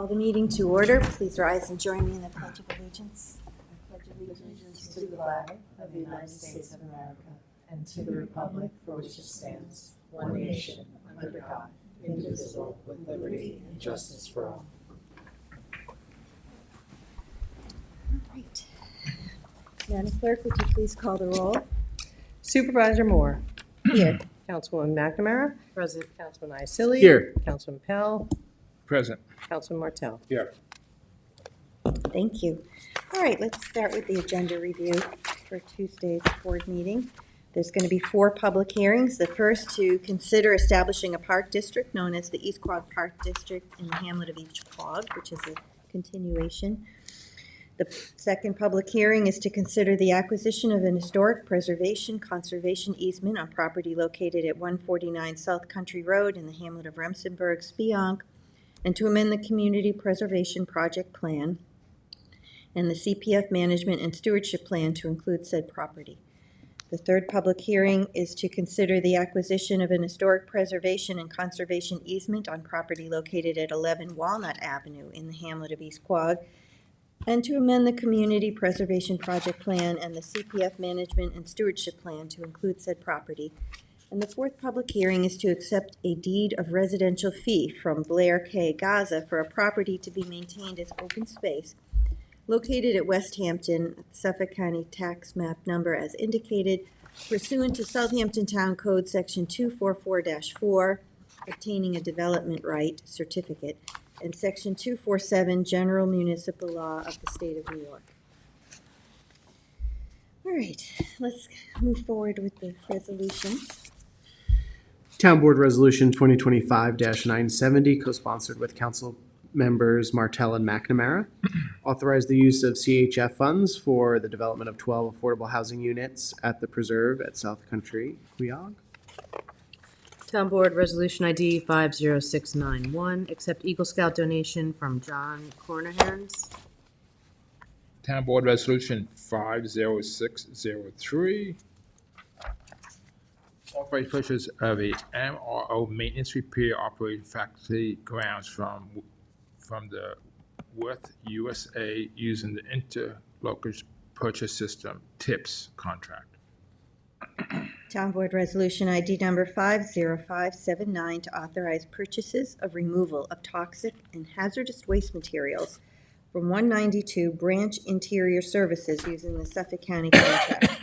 call the meeting to order. Please rise and join me in the Pledge of Allegiance. I pledge allegiance to the flag of the United States of America and to the republic for which it stands, one nation, under God, indivisible, with liberty and justice for all. All right. Madam Clerk, would you please call the roll? Supervisor Moore. Here. Councilwoman McNamara. Present. Councilman Isili. Here. Councilman Pell. Present. Councilman Martell. Here. Thank you. All right, let's start with the agenda review for Tuesday's board meeting. There's going to be 4 public hearings. The first to consider establishing a park district known as the East Quogue Park District in the hamlet of East Quogue, which is a continuation. The second public hearing is to consider the acquisition of an historic preservation conservation easement on property located at 149 South Country Road in the hamlet of Remsenburg, Spionk, and to amend the Community Preservation Project Plan and the CPF Management and Stewardship Plan to include said property. The third public hearing is to consider the acquisition of an historic preservation and conservation easement on property located at 11 Walnut Avenue in the hamlet of East Quogue, and to amend the Community Preservation Project Plan and the CPF Management and Stewardship Plan to include said property. And the fourth public hearing is to accept a deed of residential fee from Blair K. Gaza for a property to be maintained as open space located at West Hampton, Suffolk County Tax Map Number as indicated, pursuant to Southampton Town Code Section 244-4, obtaining a development right certificate, and Section 247, General Municipal Law of the State of New York. All right, let's move forward with the resolutions. Town Board Resolution 2025-970, co-sponsored with Council Members Martell and McNamara. Authorize the use of CHF funds for the development of 12 affordable housing units at the Preserve at South Country, Quogue. Town Board Resolution ID 50691, accept Eagle Scout donation from John Cornahans. Town Board Resolution 50603. Authorize purchase of a MRO maintenance repair operating facility grounds from the Worth USA using the Interlocus Purchase System TIPS contract. Town Board Resolution ID number 50579 to authorize purchases of removal of toxic and hazardous waste materials from 192 Branch Interior Services using the Suffolk County contract.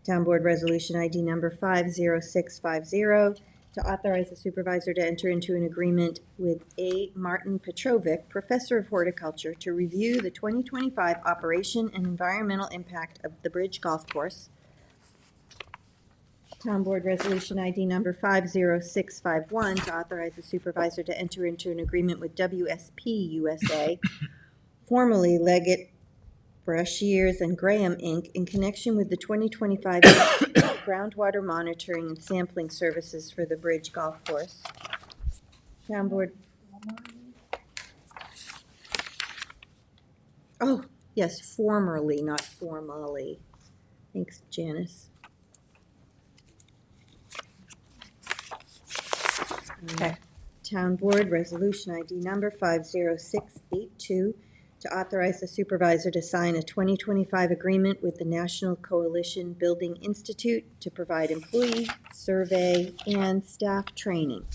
Town Board Resolution ID number 50650 to authorize the supervisor to enter into an agreement with A. Martin Petrovic, Professor of Horticulture, to review the 2025 operation and environmental impact of the Bridge Golf Course. Town Board Resolution ID number 50651 to authorize the supervisor to enter into an agreement with WSP USA, formerly Leggett, Brashears, and Graham, Inc., in connection with the 2025 groundwater monitoring and sampling services for the Bridge Golf Course. Town Board. Oh, yes, formerly, not formally. Thanks, Janice. Okay. Town Board Resolution ID number 50682 to authorize the supervisor to sign a 2025 agreement with the National Coalition Building Institute to provide employee, survey, and staff training.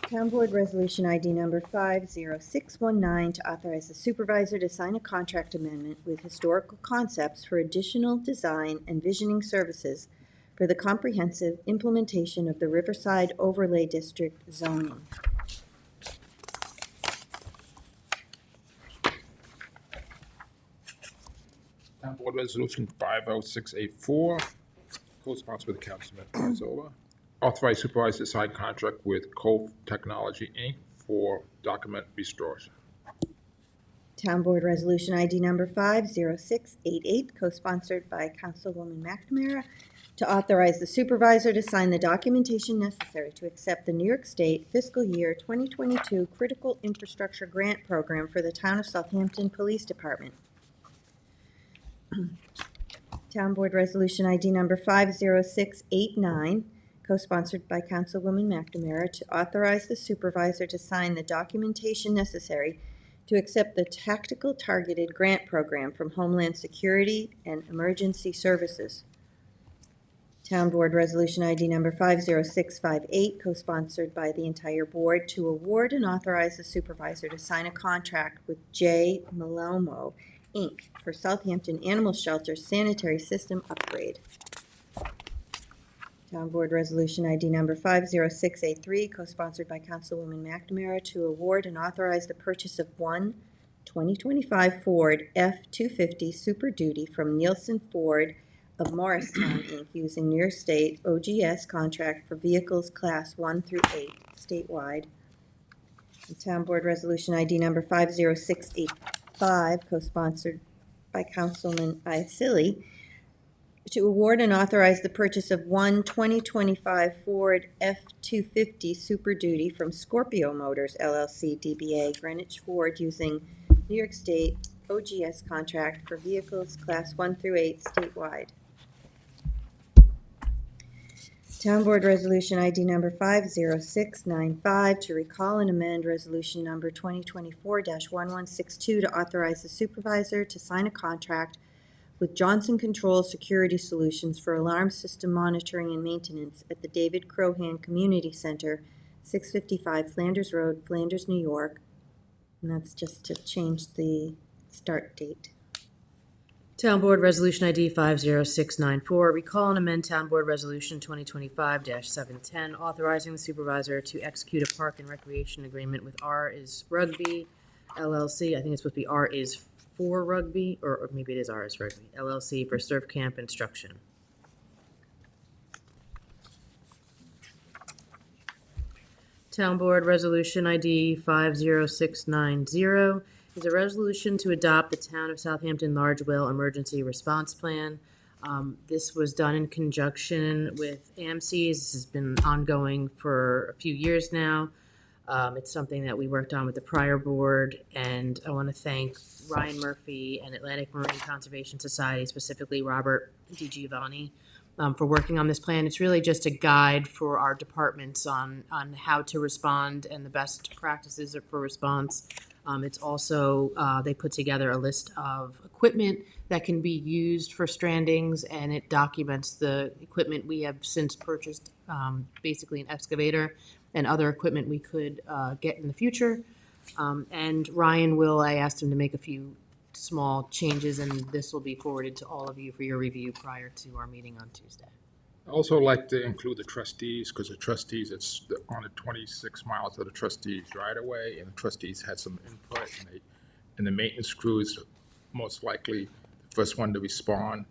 Town Board Resolution ID number 50619 to authorize the supervisor to sign a contract amendment with Historical Concepts for additional design and visioning services for the comprehensive implementation of the Riverside Overlay District zoning. Town Board Resolution 50684, co-sponsored with Councilman Mazzola. Authorize supervisor to sign contract with Cove Technology, Inc. for document restoration. Town Board Resolution ID number 50688, co-sponsored by Councilwoman McNamara, to authorize the supervisor to sign the documentation necessary to accept the New York State fiscal year 2022 Critical Infrastructure Grant Program for the Town of Southampton Police Department. Town Board Resolution ID number 50689, co-sponsored by Councilwoman McNamara, to authorize the supervisor to sign the documentation necessary to accept the Tactical Targeted Grant Program from Homeland Security and Emergency Services. Town Board Resolution ID number 50658, co-sponsored by the entire board, to award and authorize the supervisor to sign a contract with J. Malomo, Inc. for Southampton Animal Shelter sanitary system upgrade. Town Board Resolution ID number 50683, co-sponsored by Councilwoman McNamara, to award and authorize the purchase of one 2025 Ford F-250 Super Duty from Nielsen Ford of Morristown, Inc., using New York State OGS contract for vehicles Class 1 through 8 statewide. And Town Board Resolution ID number 50685, co-sponsored by Councilman Iacilli, to award and authorize the purchase of one 2025 Ford F-250 Super Duty from Scorpio Motors LLC DBA Greenwich Ford, using New York State OGS contract for vehicles Class 1 through 8 statewide. Town Board Resolution ID number 50695, to recall and amend Resolution number 2024-1162, to authorize the supervisor to sign a contract with Johnson Controls Security Solutions for alarm system monitoring and maintenance at the David Crohan Community Center, 655 Flanders Road, Flanders, New York. And that's just to change the start date. Town Board Resolution ID 50694, recall and amend Town Board Resolution 2025-710, authorizing the supervisor to execute a park and recreation agreement with R is Rugby LLC. I think it's supposed to be R is for Rugby, or maybe it is R is Rugby LLC, for surf camp instruction. Town Board Resolution ID 50690 is a resolution to adopt the Town of Southampton Large Whale Emergency Response Plan. This was done in conjunction with AMCs. This has been ongoing for a few years now. It's something that we worked on with the prior board, and I want to thank Ryan Murphy and Atlantic Marine Conservation Society, specifically Robert DiGiovanni, for working on this plan. It's really just a guide for our departments on how to respond and the best practices for response. It's also, they put together a list of equipment that can be used for strandings, and it documents the equipment we have since purchased, basically an excavator and other equipment we could get in the future. And Ryan I asked him to make a few small changes, and this will be forwarded to all of you for your review prior to our meeting on Tuesday. I also like to include the trustees, because the trustees, it's on the 26 miles of the trustees right away, and the trustees had some input, and the maintenance crew is most likely the first one to respond.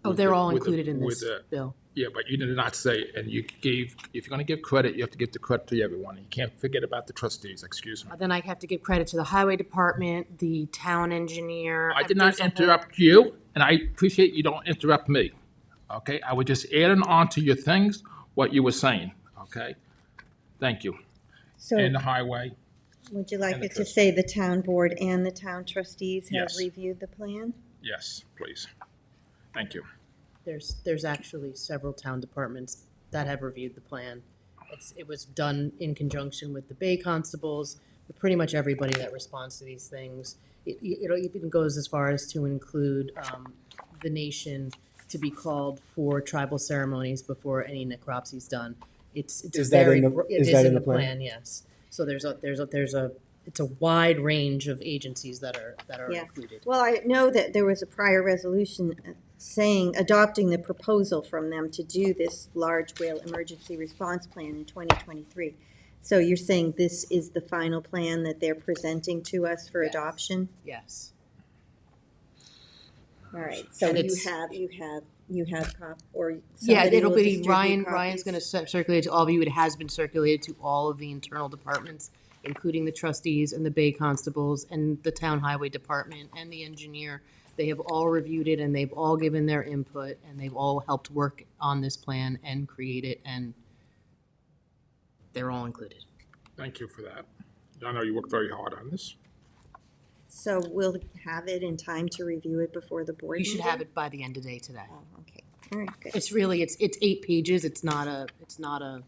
Oh, they're all included in this bill. Yeah, but you did not say, and you gave, if you're going to give credit, you have to give the credit to everyone. You can't forget about the trustees, excuse me. Then I have to give credit to the highway department, the town engineer. I did not interrupt you, and I appreciate you don't interrupt me, okay? I was just adding on to your things, what you were saying, okay? Thank you. So And the highway, would you like and the it to say the town board and the town trustees have Yes. reviewed the plan? yes, please. Thank you. There's actually several town departments that have reviewed the plan. It was done in conjunction with the Bay Constables, with pretty much everybody that responds to these things. It even goes as far as to include the nation to be called for tribal ceremonies before any necropsy is done. It's Is that very, in the- it is is that in the plan, yes. So it's a wide range of agencies that are Yeah. included. Well, I know that there was a prior resolution adopting the proposal from them to do this large whale emergency response plan in 2023. So you're saying this is the final plan that they're presenting to us for Yes. adoption? Yes. All right, so And you it's- have or Yeah, somebody it'll will be distribute Ryan's copies? going to circulate to all of you. It has been circulated to all of the internal departments, including the trustees and the Bay Constables and the Town Highway Department and the engineer. They have all reviewed it, and they've all given their input, and they've all helped work on this plan and create it, and they're all included. Thank you for that. I know you worked very hard on this. So we'll have it in time to review it before the board You should meeting? have it by the end of day today. Oh, okay. All right, good. It's really, it's 8 pages. It's not a, it's not a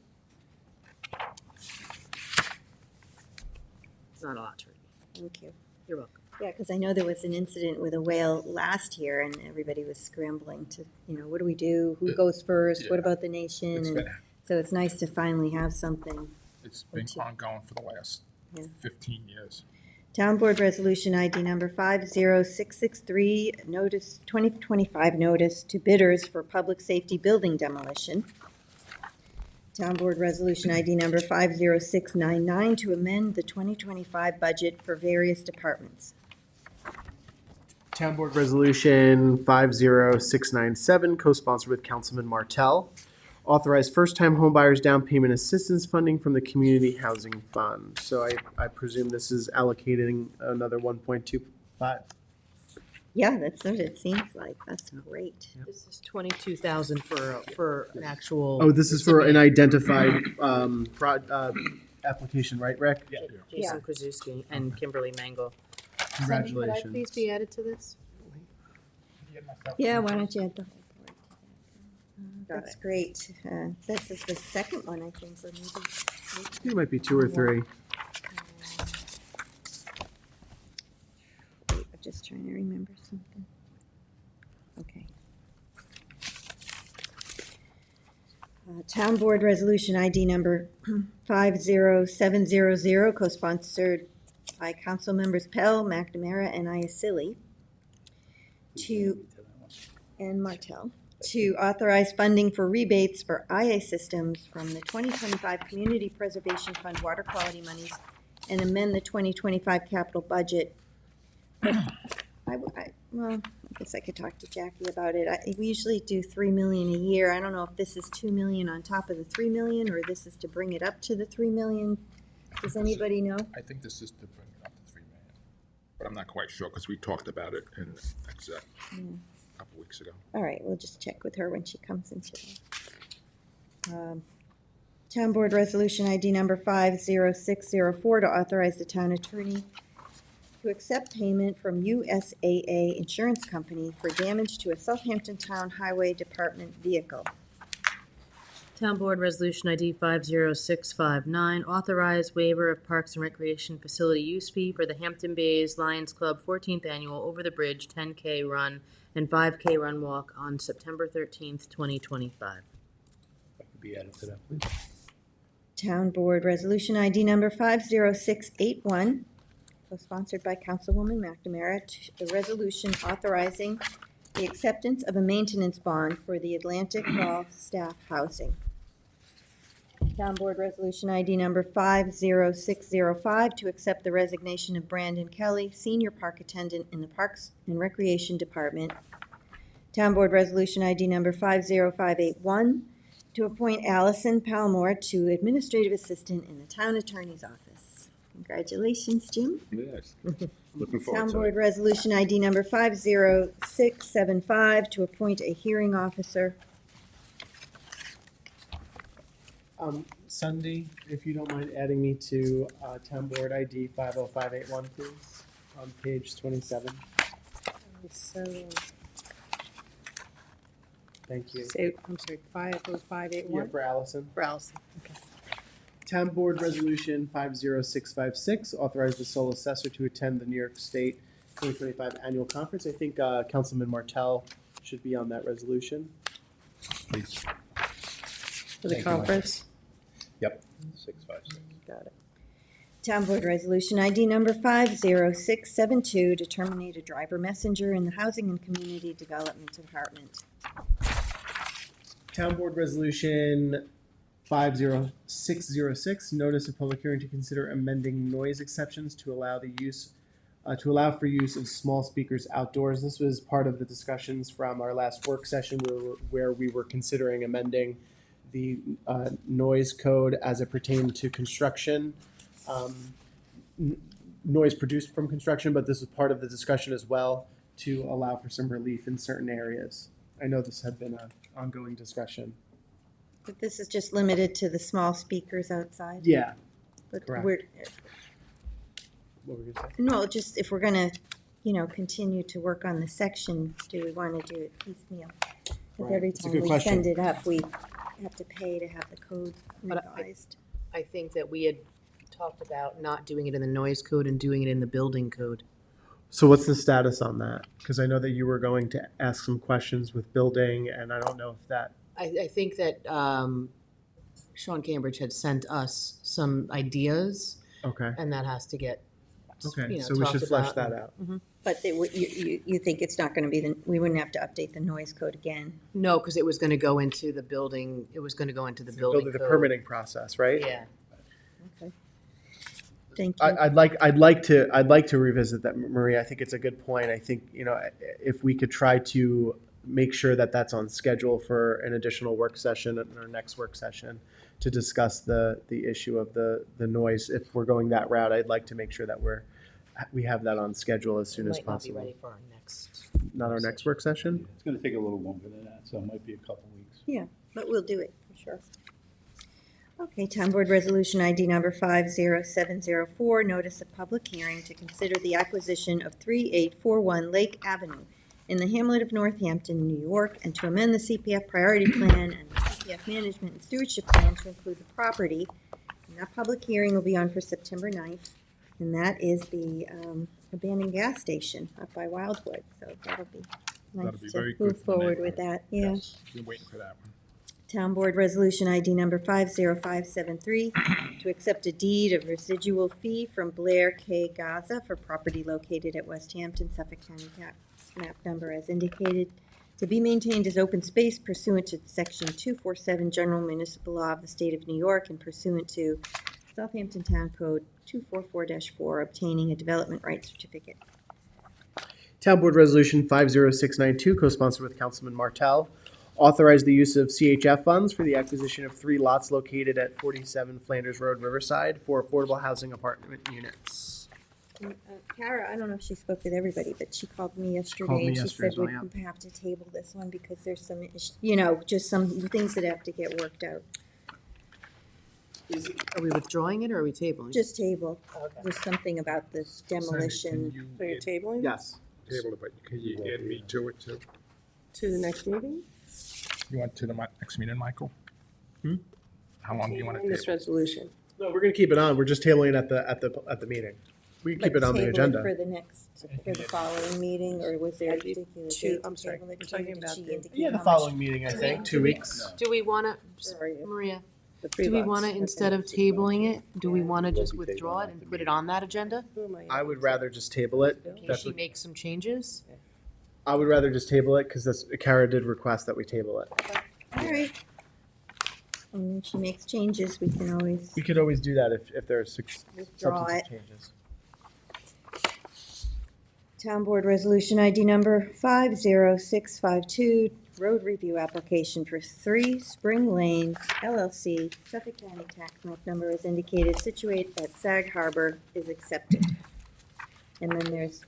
lot to read. Thank you. You're welcome. Yeah, because I know there was an incident with a whale last year, and everybody was scrambling to, what do we do? Who goes first? What Yeah. about the nation? It's And been, so it's nice to finally have something. it's been two. ongoing for the last Yeah. 15 years. Town Board Resolution ID number 50663, notice, 2025 notice to bidders for public safety building demolition. Town Board Resolution ID number 50699 to amend the 2025 budget for various departments. Town Board Resolution 50697, co-sponsored with Councilman Martell. Authorize first-time homebuyers down payment assistance funding from the Community Housing Fund. So I presume this is allocating another 1.25. Yeah, that's what it seems like. That's great. This is 22,000 for an actual. Oh, this is for an identified application, right, Rick? Yeah. Jason Krasuski and Kimberly Mangle. Congratulations. Could I please be added to this? Yeah, why don't you add the whole board to that? Got That's great. This is the second one, I think, so maybe. I think it might be 2 or 3. Wait, I'm just trying to remember something. Okay. Town Board Resolution ID number 50700, co-sponsored by Council Members Pell, McNamara, and Iacilli, and Martell, to authorize funding for rebates for IA systems from the 2025 Community Preservation Fund water quality monies and amend the 2025 capital budget. Well, I guess I could talk to Jackie about it. We usually do $3 million a year. I don't know if this is $2 million on top of the $3 million, or this is to bring it up to the $3 million. Does anybody know? I think this is to bring it up to 3 million, but I'm not quite sure because we talked about it in exec a couple weeks ago. All right, we'll just check with her when she comes in today. Town Board Resolution ID number 50604 to authorize the town attorney to accept payment from USAA Insurance Company for damage to a Southampton Town Highway Department vehicle. Town Board Resolution ID 50659, authorize waiver of Parks and Recreation Facility use fee for the Hampton Bays Lions Club 14th Annual Over the Bridge 10K Run and 5K Run Walk on September 13th, 2025. Be added to that, please. Town Board Resolution ID number 50681, co-sponsored by Councilwoman McNamara, the resolution authorizing the acceptance of a maintenance bond for the Atlantic Hall staff housing. Town Board Resolution ID number 50605 to accept the resignation of Brandon Kelly, Senior Park Attendant in the Parks and Recreation Department. Town Board Resolution ID number 50581 to appoint Allison Palmore to Administrative Assistant in the Town Attorney's Office. Congratulations, Jim. Yes. Looking Town forward to Board it. Resolution ID number 50675 to appoint a hearing officer. Sunday, if you don't mind adding me to Town Board ID 50581, please, on page 27. So, Thank you. say, I'm sorry, 50581 Yeah, for Allison. for Allison. Town Board Resolution 50656, authorize the sole assessor to attend the New York State 2025 Annual Conference. I think Councilman Martell should be on that resolution. Please. For the Thank you, Mike. conference. Yep. 656. Got it. Town Board Resolution ID number 50672 to terminate a driver messenger in the Housing and Community Development Department. Town Board Resolution 50606, notice of public hearing to consider amending noise exceptions to allow the use, to allow for use of small speakers outdoors. This was part of the discussions from our last work session where we were considering amending the noise code as it pertained to construction, noise produced from construction, but this was part of the discussion as well to allow for some relief in certain areas. I know this had been an ongoing discussion. But this is just limited to the small speakers outside? Yeah. But correct. we're, What were you gonna say? no, just if we're gonna, continue to work on the section, do we want to do it piecemeal? Because Right. every It's a time good we question. send it up, we have to pay to have the code But revised. I think that we had talked about not doing it in the noise code and doing it in the building code. So what's the status on that? Because I know that you were going to ask some questions with building, and I don't know if that. I think that Sean Cambridge had sent us some ideas, Okay. and that has to get, Okay. you know, So we should talked flesh about. that out. But you think it's not gonna be we wouldn't have to update the noise code again? No, because it was going to go into the building, it was going to go into the building The code. permitting process, right? Yeah. Thank you. I'd like to revisit that, Maria. I think it's a good point. I think, if we could try to make sure that that's on schedule for an additional work session at our next work session to discuss the issue of the noise. If we're going that route, I'd like to make sure that we have that on schedule as soon as Might not be possible. ready for our next. Not our next work session? It's gonna take a little longer than that, so it might be a couple weeks. Yeah, but we'll do it, for sure. Okay, Town Board Resolution ID number 50704, notice of public hearing to consider the acquisition of 3841 Lake Avenue in the hamlet of Northampton, New York, and to amend the CPF priority plan and the CPF management and stewardship plan to include the property. And that public hearing will be on for September 9th, and that is the abandoned gas station up by Wildwood, so that'll be nice That'll be to very good move for the forward with neighborhood. that, yeah. Yes, been waiting for that one. Town Board Resolution ID number 50573, to accept a deed of residual fee from Blair K. Gaza for property located at West Hampton, Suffolk County tax map number as indicated, to be maintained as open space pursuant to Section 247 General Municipal Law of the State of New York and pursuant to Southampton Town Code 244-4, obtaining a development rights certificate. Town Board Resolution 50692, co-sponsored with Councilman Martell, authorize the use of CHF funds for the acquisition of 3 lots located at 47 Flanders Road, Riverside, for affordable housing apartment units. Kara, I don't know if she spoke with everybody, but she called me yesterday. called me And yesterday she said as well, we have to table this one because there's some, just some things that have to get worked out. Are we withdrawing it or are we tabling? Just table. Okay. There's something about the demolition. So you're tabling Yes. Table it, but can you add me to it too? to the next meeting? You want to the next meeting, Michael? Hmm? How long do you want In to this table? resolution. No, we're gonna keep it on. We're just tabling it at the meeting. We can keep But it on the table agenda. For the following meeting, or was there a particular date? I'm to sorry, table it we're to? talking Did about she the- indicate Yeah, the how much? following meeting, I think, 2 weeks. Do we want to, Sorry. Maria, The three do we lots. want to, instead of tabling it, do we want to We'll just be withdraw it tabling and at put the it on that agenda? Who am I would rather just table it. Can That's she what, make some changes? I would rather just table it because Kara did request that we table it. All right. And when she makes changes, we can always We could always do that if there are withdraw substantive it. changes. Town Board Resolution ID number 50652, road review application for 3 Spring Lanes LLC, Suffolk County tax map number as indicated, situated at Sag Harbor, is accepted. And then there's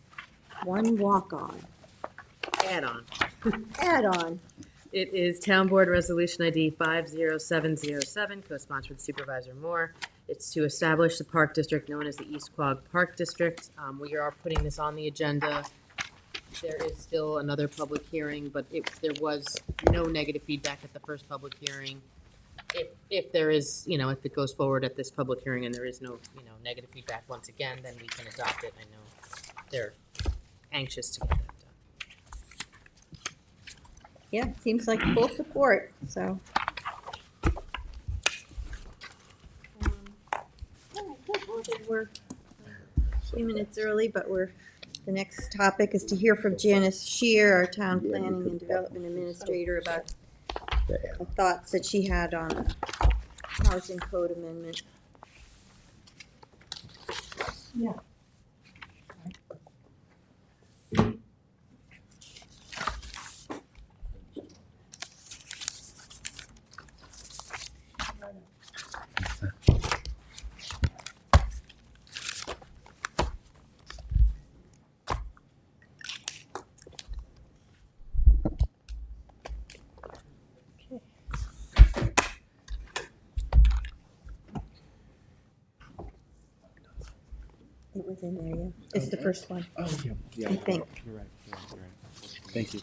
one walk-on, Add-on. add-on. It is Town Board Resolution ID 50707, co-sponsored with Supervisor Moore. It's to establish the park district known as the East Quogue Park District. We are putting this on the agenda. There is still another public hearing, but there was no negative feedback at the first public hearing. If there is, if it goes forward at this public hearing and there is no, negative feedback once again, then we can adopt it. I know they're anxious to get that done. Yeah, seems like full support, so. All right, good. Well, then we're a few minutes early, but the next topic is to hear from Janice Shear, our Town Planning and Development Administrator, about the thoughts that she had on the housing code amendment. Yeah. It was in there, yeah. It's the first one. Oh, yeah. I think. You're right. Thank you.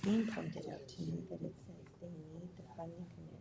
Dean pointed out to me that it says they need the funding committee.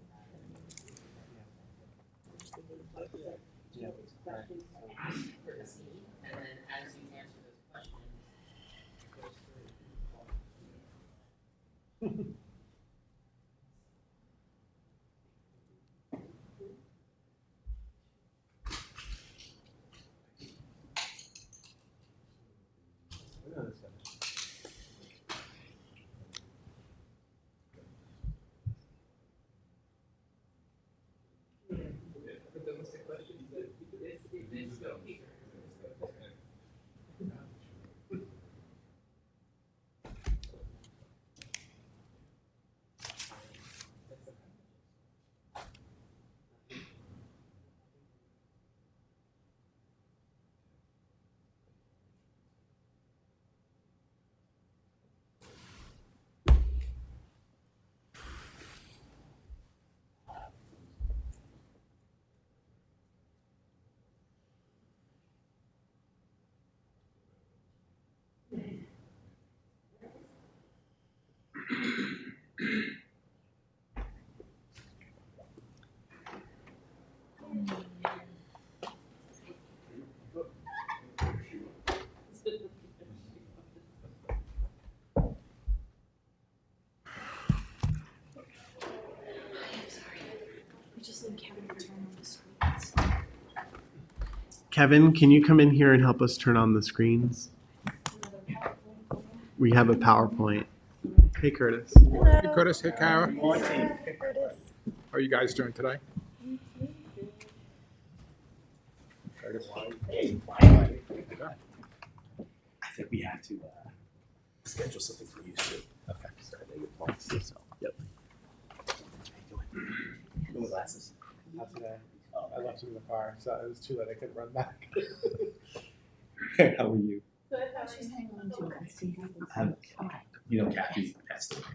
Kevin, can you come in here and help us turn on the screens? We have a PowerPoint. Hey, Curtis. Hey Curtis, hey Kara. How are you guys doing today? I think we have to schedule something for you soon. Okay. Yep. How you doing? No glasses. Not today. I left him in the car, so it was too late. I couldn't run back. How are you? You know Kathy passed away.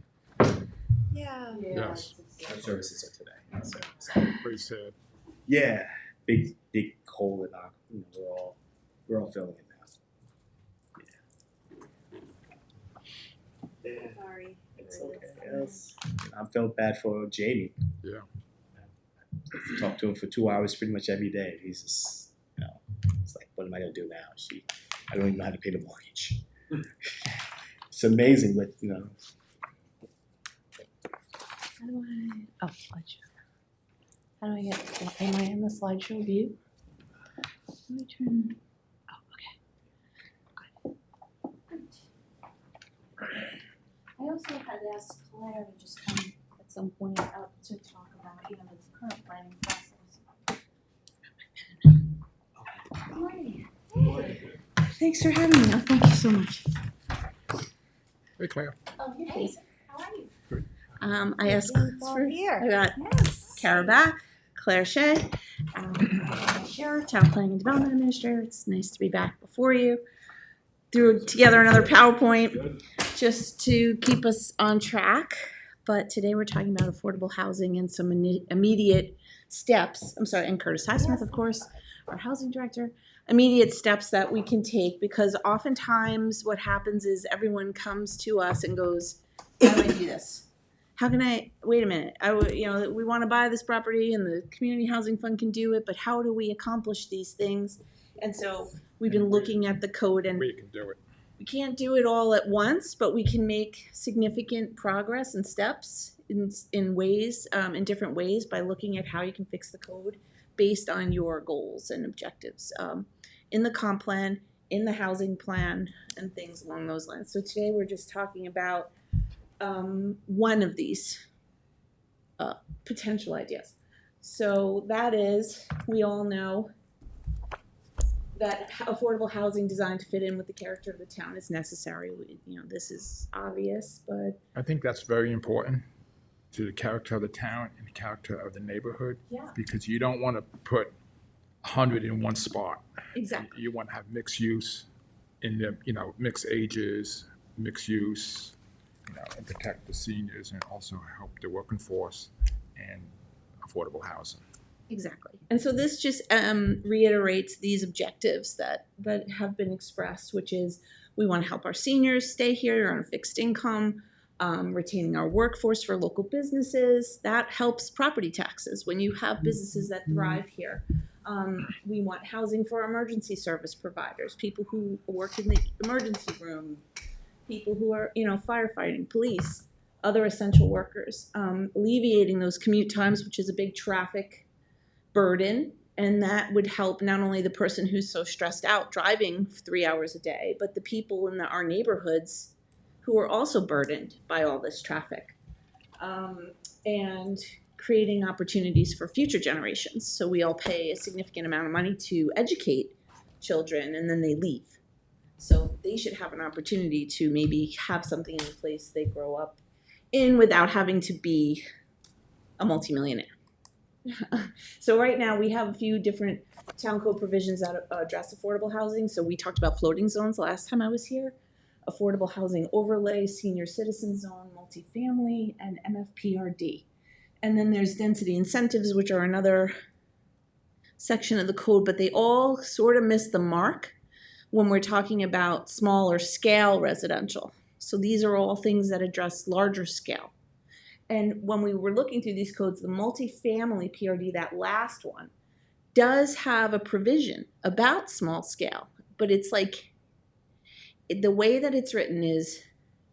Yeah. Yes. Her services are today. So, Pretty sad. yeah, big hole in our. We're all feeling it now. Yeah. Sorry. It's okay. Yes. I felt bad for Jamie. Yeah. I talked to him for 2 hours pretty much every day. He's just, it's like, what am I gonna do now? I don't even know how to pay the mortgage. It's amazing what, How do I, slideshow. How do I get, am I in the slideshow view? Let me turn, okay. I also had asked Claire to just come at some point up to talk about, the current planning process. Good morning. Hey. Thanks for having me. Oh, thank you so much. Hey Claire. Oh, hey. How are you? Good. I asked all for, here. I got Yes. Kara back, Claire Shea, Sheriff, Town Planning and Development Administrator. It's nice to be back before you. Threw together another PowerPoint just to keep us on track. But today we're talking about affordable housing and some immediate steps. I'm sorry, and Curtis Highsmith, of course, our housing director. Immediate steps that we can take, because oftentimes what happens is everyone comes to us and goes, how do I do this? How can I, wait a minute, we want to buy this property and the community housing fund can do it, but how do we accomplish these things? And so we've been looking at the code, and We can do it. we can't do it all at once, but we can make significant progress and steps in ways, in different ways, by looking at how you can fix the code based on your goals and objectives in the comp plan, in the housing plan, and things along those lines. So today we're just talking about one of these potential ideas. So that is, we all know that affordable housing designed to fit in with the character of the town is necessary. This is obvious, but I think that's very important to the character of the town and the character of the neighborhood. Yeah. Because you don't want to put 100 in one spot. exactly. You want to have mixed use in the, mixed ages, mixed use, and protect the seniors and also help the working force and affordable housing. Exactly. And so this just reiterates these objectives that have been expressed, which is we want to help our seniors stay here on a fixed income. retaining our workforce for local businesses. That helps property taxes when you have businesses that thrive here. We want housing for emergency service providers, people who work in the emergency room, people who are, firefighting, police, other essential workers, alleviating those commute times, which is a big traffic burden. And that would help not only the person who's so stressed out driving 3 hours a day, but the people in our neighborhoods who are also burdened by all this traffic. And creating opportunities for future generations. So we all pay a significant amount of money to educate children and then they leave. So they should have an opportunity to maybe have something in place they grow up in without having to be a multimillionaire. So right now we have a few different town code provisions that address affordable housing. So we talked about floating zones last time I was here, affordable housing overlay, senior citizen zone, multifamily, and MFPRD. And then there's density incentives, which are another section of the code, but they all sort of miss the mark when we're talking about smaller scale residential. So these are all things that address larger scale. And when we were looking through these codes, the multifamily PRD, that last one, does have a provision about small scale, but it's like the way that it's written is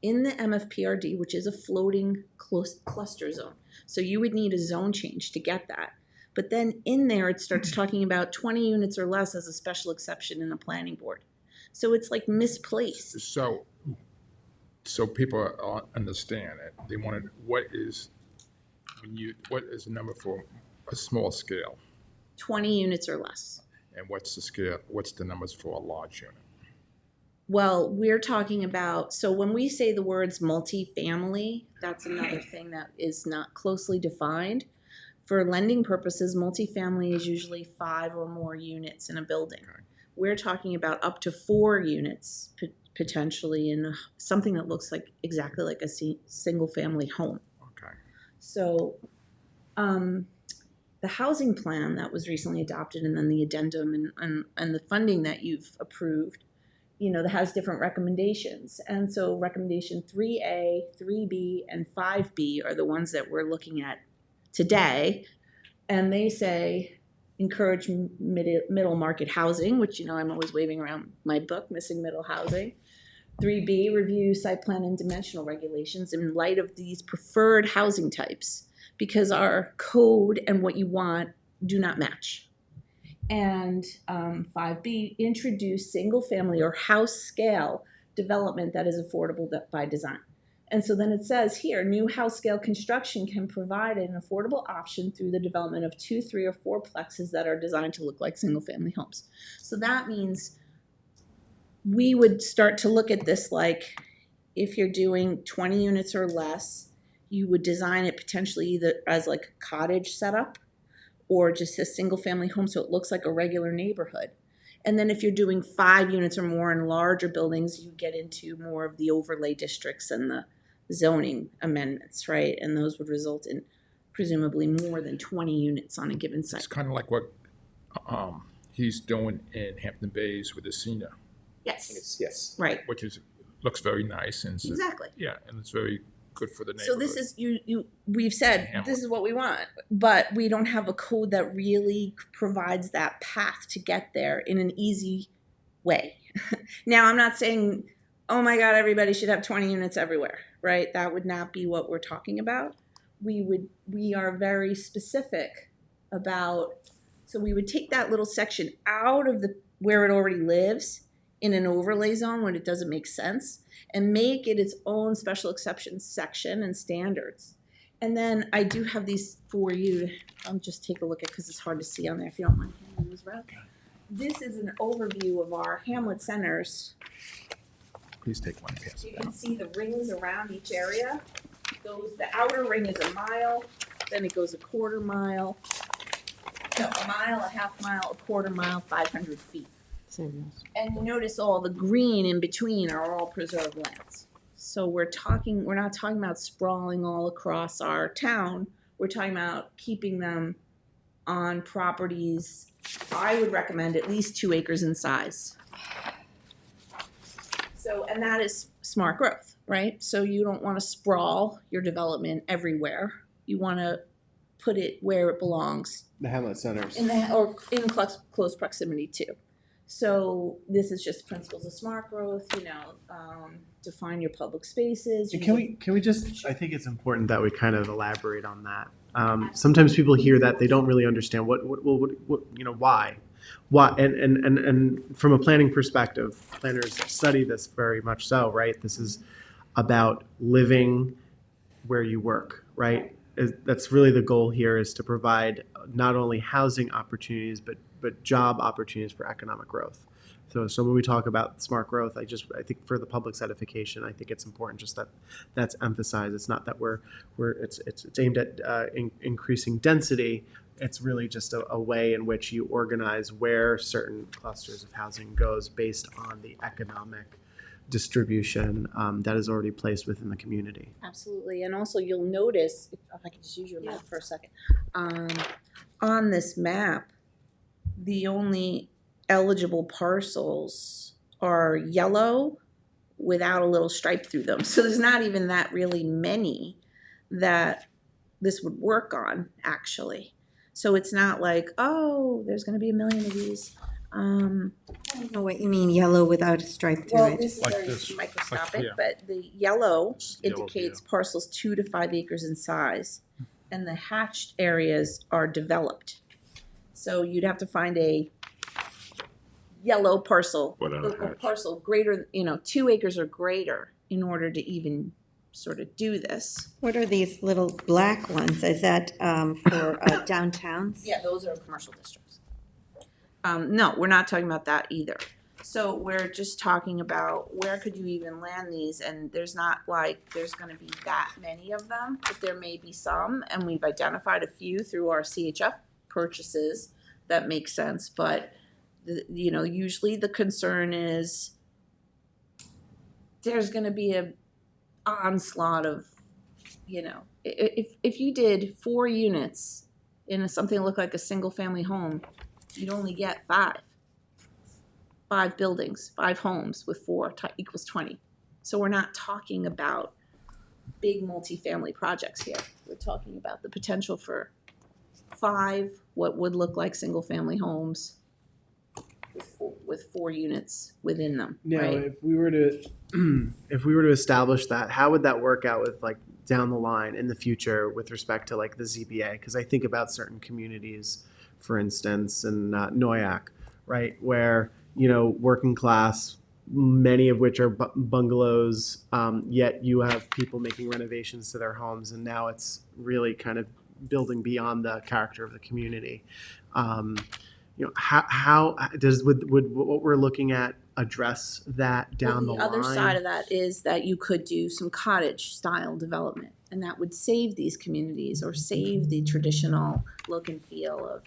in the MFPRD, which is a floating cluster zone. So you would need a zone change to get that. But then in there, it starts talking about 20 units or less as a special exception in the planning board. So it's like misplaced. So people understand it. They want to, what is the number for a small scale? 20 units or less. And what's the numbers for a large unit? Well, we're talking about, so when we say the words multifamily, that's another thing that is not closely defined. For lending purposes, multifamily is usually 5 or more units in a building. Okay. We're talking about up to 4 units potentially in something that looks like exactly like a single family home. Okay. So the housing plan that was recently adopted and then the addendum and the funding that you've approved, that has different recommendations. And so recommendation 3A, 3B, and 5B are the ones that we're looking at today. And they say encourage middle market housing, which, I'm always waving around my book, Missing Middle Housing. 3B, review site plan and dimensional regulations in light of these preferred housing types, because our code and what you want do not match. And 5B, introduce single family or house scale development that is affordable by design. And so then it says here, new house scale construction can provide an affordable option through the development of 2, 3, or 4 plexes that are designed to look like single family homes. So that means we would start to look at this like if you're doing 20 units or less, you would design it potentially either as like a cottage setup or just a single family home so it looks like a regular neighborhood. And then if you're doing 5 units or more in larger buildings, you get into more of the overlay districts and the zoning amendments, right? And those would result in presumably more than 20 units on a given site. It's kind of like what he's doing in Hampton Bays with the senior, Yes, Yes. right, which looks very nice and exactly. yeah, and it's very good for the neighborhood. So this is, we've said, this is what we want, but we don't have a code that really provides that path to get there in an easy way. Now, I'm not saying, oh my God, everybody should have 20 units everywhere, right? That would not be what we're talking about. We are very specific about, so we would take that little section out of where it already lives in an overlay zone when it doesn't make sense and make it its own special exceptions section and standards. And then I do have these for you. I'll just take a look at because it's hard to see on there if you don't mind handing those around. This is an overview of our hamlet centers. Please take one, pass You it can down. see the rings around each area. The outer ring is a mile, then it goes a quarter mile, no, a mile, a half mile, a quarter mile, 500 feet. Same. And you notice all the green in between are all preserved lands. So we're not talking about sprawling all across our town. We're talking about keeping them on properties. I would recommend at least 2 acres in size. So, and that is smart growth. right? So you don't want to sprawl your development everywhere. You want to put it where it belongs The hamlet centers. or in close proximity to. So this is just principles of smart growth, define your public spaces. And can we just, I think it's important that we kind of elaborate on that. Sometimes people hear that, they don't really understand what why. And from a planning perspective, planners study this very much so, right? This is about living where you work, right? That's really the goal here, is to provide not only housing opportunities, but job opportunities for economic growth. So when we talk about smart growth, I think for the public's edification, I think it's important just that's emphasized. It's not that it's aimed at increasing density. It's really just a way in which you organize where certain clusters of housing goes based on the economic distribution that is already placed within the community. Absolutely. And also you'll notice, if I could just use your map for a second, on this map, the only eligible parcels are yellow without a little stripe through them. So there's not even that really many that this would work on, actually. So it's not like, oh, there's going to be a million of these. I don't know what you mean, yellow without a stripe through Well, it. this is Like very this, microscopic, here. but the yellow Yellow indicates here. parcels 2 to 5 acres in size, and the hatched areas are developed. So you'd have to find a yellow parcel, a parcel greater, 2 acres or greater in order to even sort of do this. What are these little black ones? Is that for downtowns? Yeah, those are commercial districts. No, we're not talking about that either. So we're just talking about where could you even land these, and there's not like there's going to be that many of them, but there may be some, and we've identified a few through our CHF purchases that make sense. But usually the concern is there's going to be a onslaught of, if you did 4 units in something that looked like a single family home, you'd only get 5 buildings, 5 homes with 4 equals 20. So we're not talking about big multifamily projects here. We're talking about the potential for 5 what would look like single family homes with 4 units within them. Now, right? if we were to establish that, how would that work out with like down the line in the future with respect to like the ZBA? Because I think about certain communities, for instance, in Noyak, right, where working class, many of which are bungalows, yet you have people making renovations to their homes, and now it's really kind of building beyond the character of the community. How would what we're looking at address that down the line? The other side of that is that you could do some cottage style development, and that would save these communities or save the traditional look and feel of,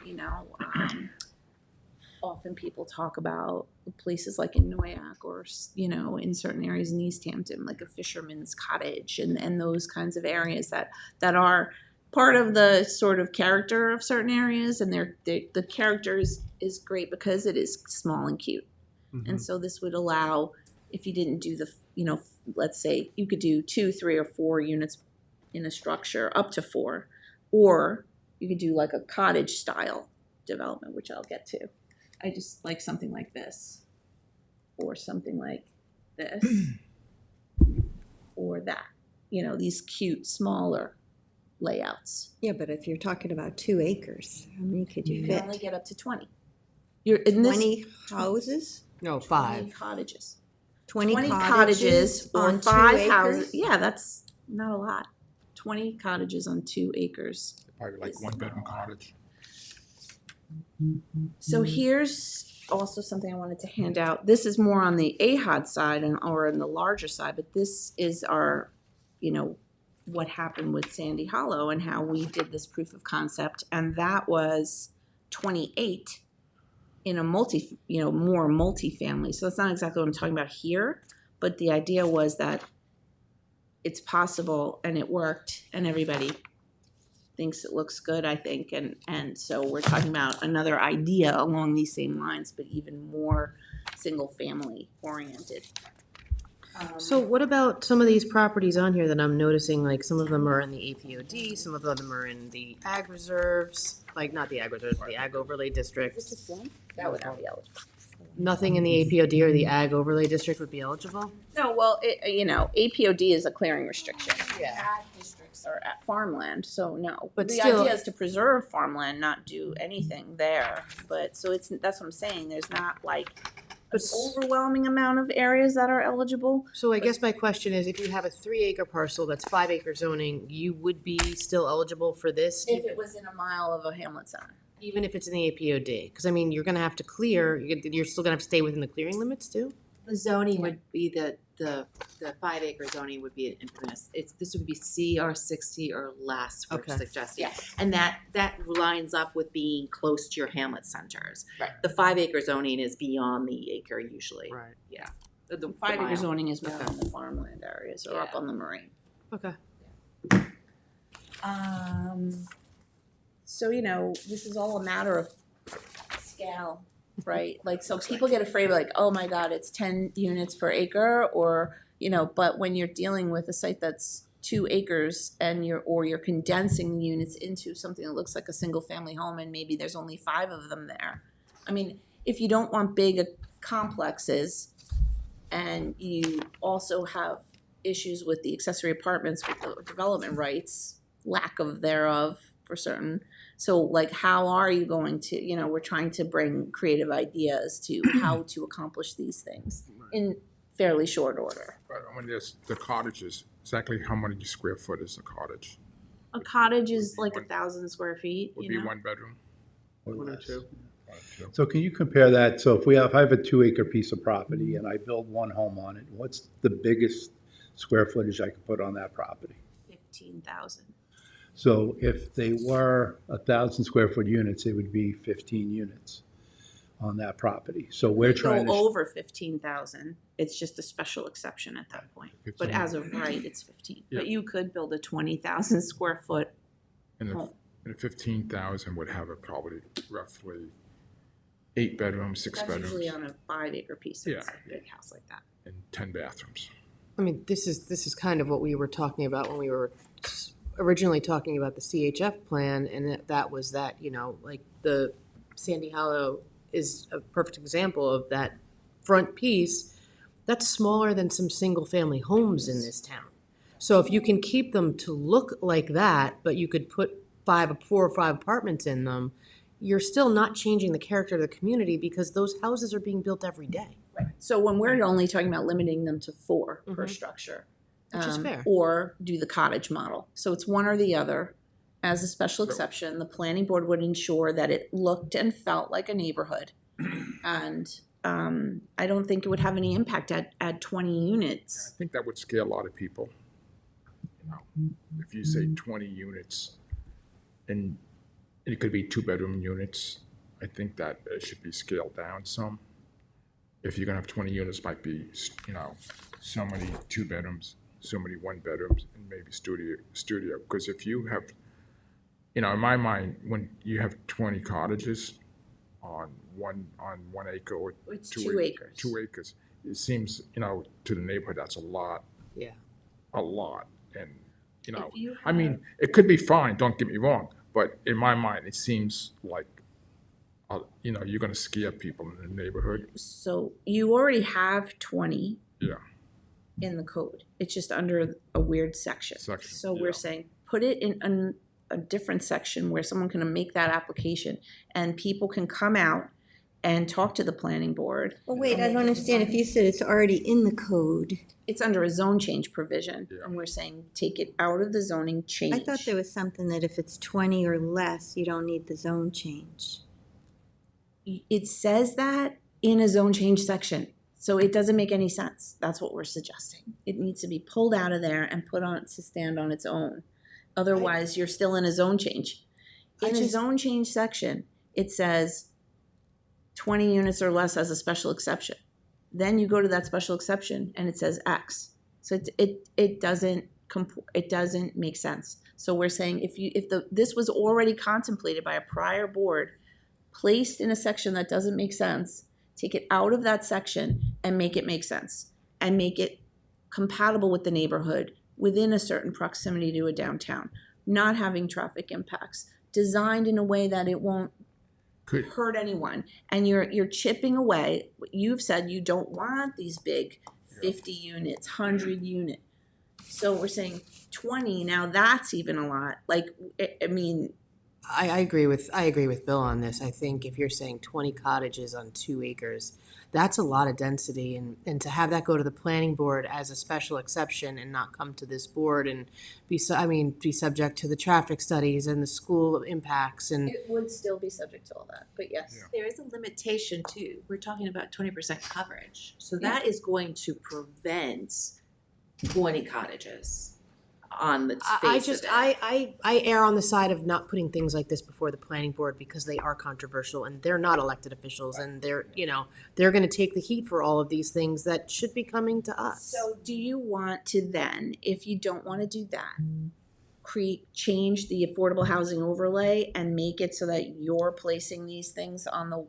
often people talk about places like in Noyak or, in certain areas in East Hampton, like a fisherman's cottage and those kinds of areas that are part of the sort of character of certain areas, and the character is great because it is small and cute. Mm-hmm. And so this would allow, if you didn't do let's say you could do 2, 3, or 4 units in a structure, up to 4, or you could do like a cottage style development, which I'll get to. I just like something like this, or something like this, or that, these cute, smaller layouts. Yeah, but if you're talking about 2 acres, how many could you You fit? can only get up to 20. You're in this 20 houses? No, 20 5. cottages. 20 cottages on on 2 5 acres? houses. Yeah, that's not a lot. 20 cottages on 2 acres. Probably like 1-bedroom cottage. So here's also something I wanted to hand out. This is more on the AHOD side or on the larger side, but this is our, what happened with Sandy Hollow and how we did this proof of concept. And that was 28 in a more multifamily. So that's not exactly what I'm talking about here, but the idea was that it's possible and it worked and everybody thinks it looks good, I think. And so we're talking about another idea along these same lines, but even more single family oriented. So what about some of these properties on here that I'm noticing, like some of them are in the APOD, some of them are in the ag reserves, like not the ag reserves, the ag overlay district. That would not be eligible. Nothing in the APOD or the ag overlay district would be eligible? No, well, APOD is a clearing restriction. Yeah. Ag districts are at farmland, so no. But the still- idea is to preserve farmland, not do anything there. But so that's what I'm saying. There's not like an But overwhelming amount of areas that are eligible. So I guess my question is, if you have a 3-acre parcel that's 5-acre zoning, you would be still eligible for this? If it was in a mile of a hamlet center. Even if it's in the APOD? Because I mean, you're gonna have to clear, you're still gonna have to stay within the clearing limits too? The zoning would be the 5-acre zoning would be an impermissible. This would be CR60 or less for Okay. suggested. Yeah. And that lines up with being close to your hamlet centers. Right. The 5-acre zoning is beyond the acre usually. Right. Yeah. The 5-acre mile. zoning is within the farmland areas or up Yeah. on the marine. Okay. So, this is all a matter of scale, right? Like, so people get afraid, like, oh my God, it's 10 units per acre, or, but when you're dealing with a site that's 2 acres and you're condensing the units into something that looks like a single family home and maybe there's only 5 of them there. I mean, if you don't want big complexes and you also have issues with the accessory apartments with the development rights, lack of thereof for certain. So like, how are you going to, we're trying to bring creative ideas to how to accomplish these things in fairly short order. But when there's the cottages, exactly how many square foot is the cottage? A cottage is Would be like 1,000 square feet, Would be 1 bedroom? Or One or less. two. So can you compare that? So if I have a 2-acre piece of property and I build one home on it, what's the biggest square footage I could put on that property? 15,000. So if they were 1,000 square foot units, it would be 15 units on that property. So we're trying Go to. over 15,000, it's just a special exception at that point. But 15. as of right, it's 15. Yeah. But you could build a 20,000 square foot And home. the 15,000 would have probably roughly 8 bedrooms, 6 That's usually bedrooms, on a 5-acre piece. It's Yeah. a big house like that. and 10 bathrooms. I mean, this is kind of what we were talking about when we were originally talking about the CHF plan, and that was that, like the Sandy Hollow is a perfect example of that front piece. That's smaller than some single-family homes in this town. So if you can keep them to look like that, but you could put 4 or 5 apartments in them, you're still not changing the character of the community because those houses are being built every day. Right. So when we're only talking about limiting them to 4 per Mhm. structure. Which is fair. Or do the cottage model. So it's one or the other. As a special exception, the planning board would ensure that it looked and felt like a neighborhood. And I don't think it would have any impact at 20 I units. think that would scare a lot of people. If you say 20 units, and it could be 2-bedroom units, I think that it should be scaled down some. If you're gonna have 20 units, might be, so many 2 bedrooms, so many 1 bedrooms, and maybe studio. Because if you have, in my mind, when you have 20 cottages on one acre or It's 2 2 acres. 2 acres, it seems, to the neighborhood, that's a lot. Yeah. A lot, and, If you I mean, it could be fine, don't get me wrong, but in my mind, it seems like, you're gonna scare people in the neighborhood. So you already have 20. Yeah. In the code. It's just under a weird section. Section, So yeah. we're saying, put it in a different section where someone can make that application and people can come out and talk to the planning board. Well, wait, I don't understand. If you said it's already in the code, It's under a zone change provision, Yeah. and we're saying, take it out of the zoning change. I thought there was something that if it's 20 or less, you don't need the zone change. It says that in a zone change section, so it doesn't make any sense. That's what we're suggesting. It needs to be pulled out of there and put on to stand on its own. Otherwise, you're still in a zone change. In a zone change section, it says 20 units or less as a special exception. Then you go to that special exception and it says X. So it doesn't make sense. So we're saying if this was already contemplated by a prior board, placed in a section that doesn't make sense, take it out of that section and make it make sense. And make it compatible with the neighborhood, within a certain proximity to a downtown, not having traffic impacts, designed in a way that it won't Could, hurt anyone. And you're chipping away. You've said you don't want these big 50 units, 100 unit. So we're saying 20, now that's even a lot. Like, I mean, I agree with Bill on this. I think if you're saying 20 cottages on 2 acres, that's a lot of density, and to have that go to the planning board as a special exception and not come to this board and be subject to the traffic studies and the school impacts and. it would still be subject to all that, but yes. Yeah. There is a limitation too. We're talking about 20% coverage. So that is going to prevent 20 cottages on the face of it. I err on the side of not putting things like this before the planning board because they are controversial and they're not elected officials and they're going to take the heat for all of these things that should be coming to us. So do you want to then, if you don't want to do that, change the affordable housing overlay and make it so that you're placing these things on the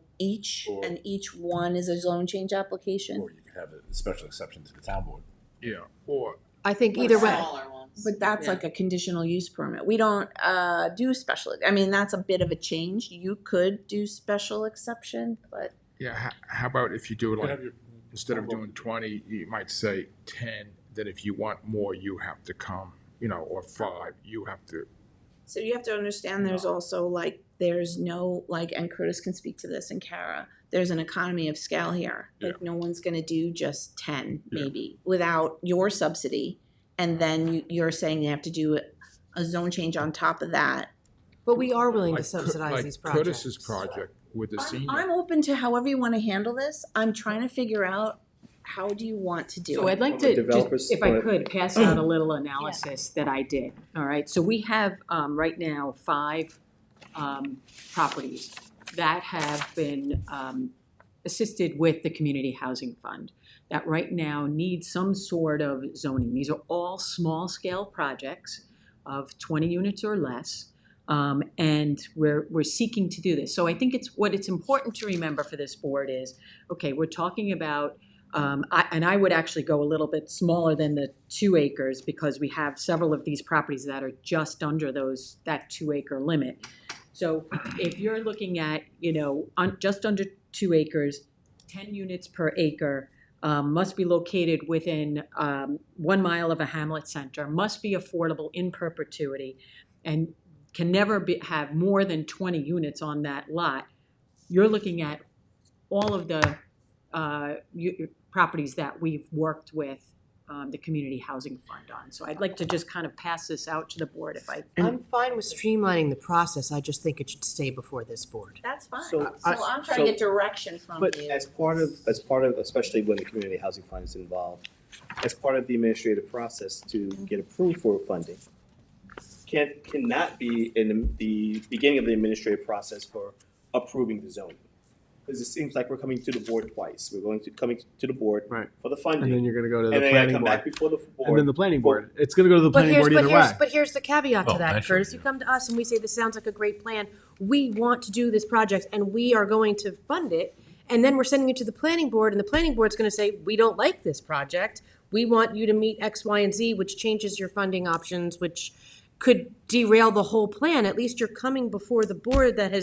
and each one is a zone change application? Or you could have a special exception to the town board. yeah, or I think either way. Smaller ones. But that's Yeah. like a conditional use permit. We don't do special, I mean, that's a bit of a change. You could do special exception, but yeah, how about if you do it like, instead of doing 20, you might say 10, that if you want more, you have to come, or 5, you have to. so you have to understand there's also there's no and Curtis can speak to this and Kara, there's an economy of scale here. Like no one's gonna do just 10 maybe without your subsidy. And then you're saying you have to do a zone change on top of that. But we are willing to Like subsidize these projects. Curtis's project with the senior. I'm open to however you wanna handle this. I'm trying to figure out how do you want to do So it? I'd like to, just, if I could, pass out a little analysis that I did, all right? So we have, right now, 5 properties that have been assisted with the Community Housing Fund that right now need some sort of zoning. These are all small-scale projects of 20 units or less, and we're seeking to do this. So I think it's important to remember for this board is, okay, we're talking about I would actually go a little bit smaller than the 2 acres because we have several of these properties that are just under that 2 acre limit. So if you're looking at, just under 2 acres, 10 units per acre, must be located within 1 mile of a hamlet center, must be affordable in perpetuity, and can never have more than 20 units on that lot, you're looking at all of the properties that we've worked with the Community Housing Fund on. So I'd like to just kind of pass this out to the board if I. I'm fine with streamlining the process. I just think it should stay before this board. That's fine. So- So I'm trying to get direction from But you. as part of, especially when the community housing fund is involved, as part of the administrative process to get approved for funding, cannot be in the beginning of the administrative process for approving the zoning. Because it seems like we're coming to the board twice. We're coming to the board Right. for the And funding, then you're going to go to the and then I planning come board. back before the board. And then the planning board. It's going to go to the planning board either way. But here's the caveat to Oh, that, naturally, Curtis. You come to us and we say, this sounds like a great plan. We want to do this project and we are going to fund it. And then we're sending it to the planning board and the planning board's going to say, we don't like this project. We want you to meet X, Y, and Z, which changes your funding options, which could derail the whole plan. At least you're coming before the board that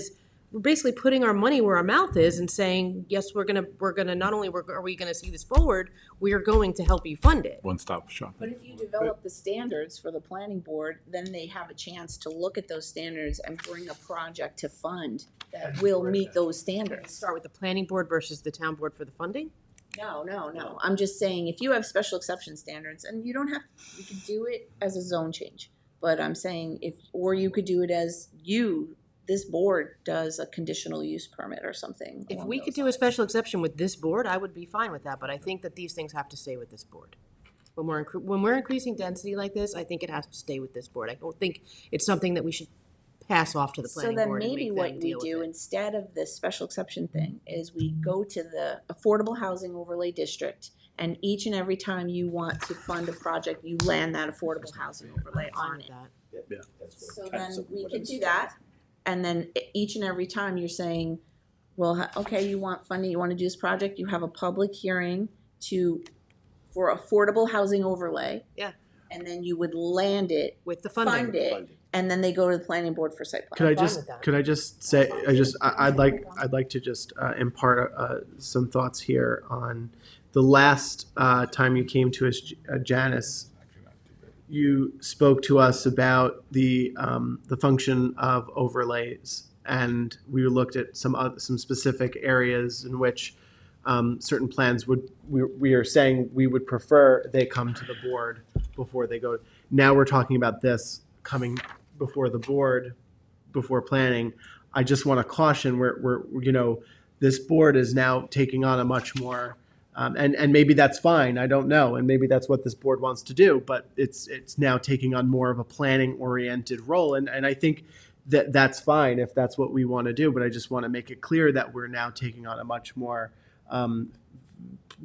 we're basically putting our money where our mouth is and saying, yes, we're gonna not only are we gonna see this forward, we are going to help you fund it. One-stop shop. But if you develop the standards for the planning board, then they have a chance to look at those standards and bring a project to fund that will meet those standards. Start with the planning board versus the town board for the funding? No. I'm just saying, if you have special exception standards, and you could do it as a zone change. But I'm saying or you could do it as this board does a conditional use permit or something. If along we those could do a lines. special exception with this board, I would be fine with that, but I think that these things have to stay with this board. When we're increasing density like this, I think it has to stay with this board. I don't think it's something that we should pass off to the planning board and So then maybe make what them we deal with do it. instead of this special exception thing is we go to the affordable housing overlay district, and each and every time you want to fund a project, you land that affordable housing overlay Fine on with it. that. Yeah, that's what So kind of then something we what could I'm do that, and then each and every time you're saying, well, okay, you want funding, you wanna do this project, you have a public hearing to for affordable housing overlay. Yeah. And then you would land it, With the funding. fund it, and then they go to the planning board for site plan. Could I just say, I'd like to just impart some thoughts here on the last time you came to us, Janice. You spoke to us about the function of overlays, and we looked at some specific areas in which certain plans we are saying we would prefer they come to the board before they go. Now we're talking about this coming before the board, before planning. I just want to caution, we're this board is now taking on a much more, and maybe that's fine, I don't know, and maybe that's what this board wants to do, but it's now taking on more of a planning-oriented role, and I think that's fine if that's what we want to do, but I just want to make it clear that we're now taking on a much more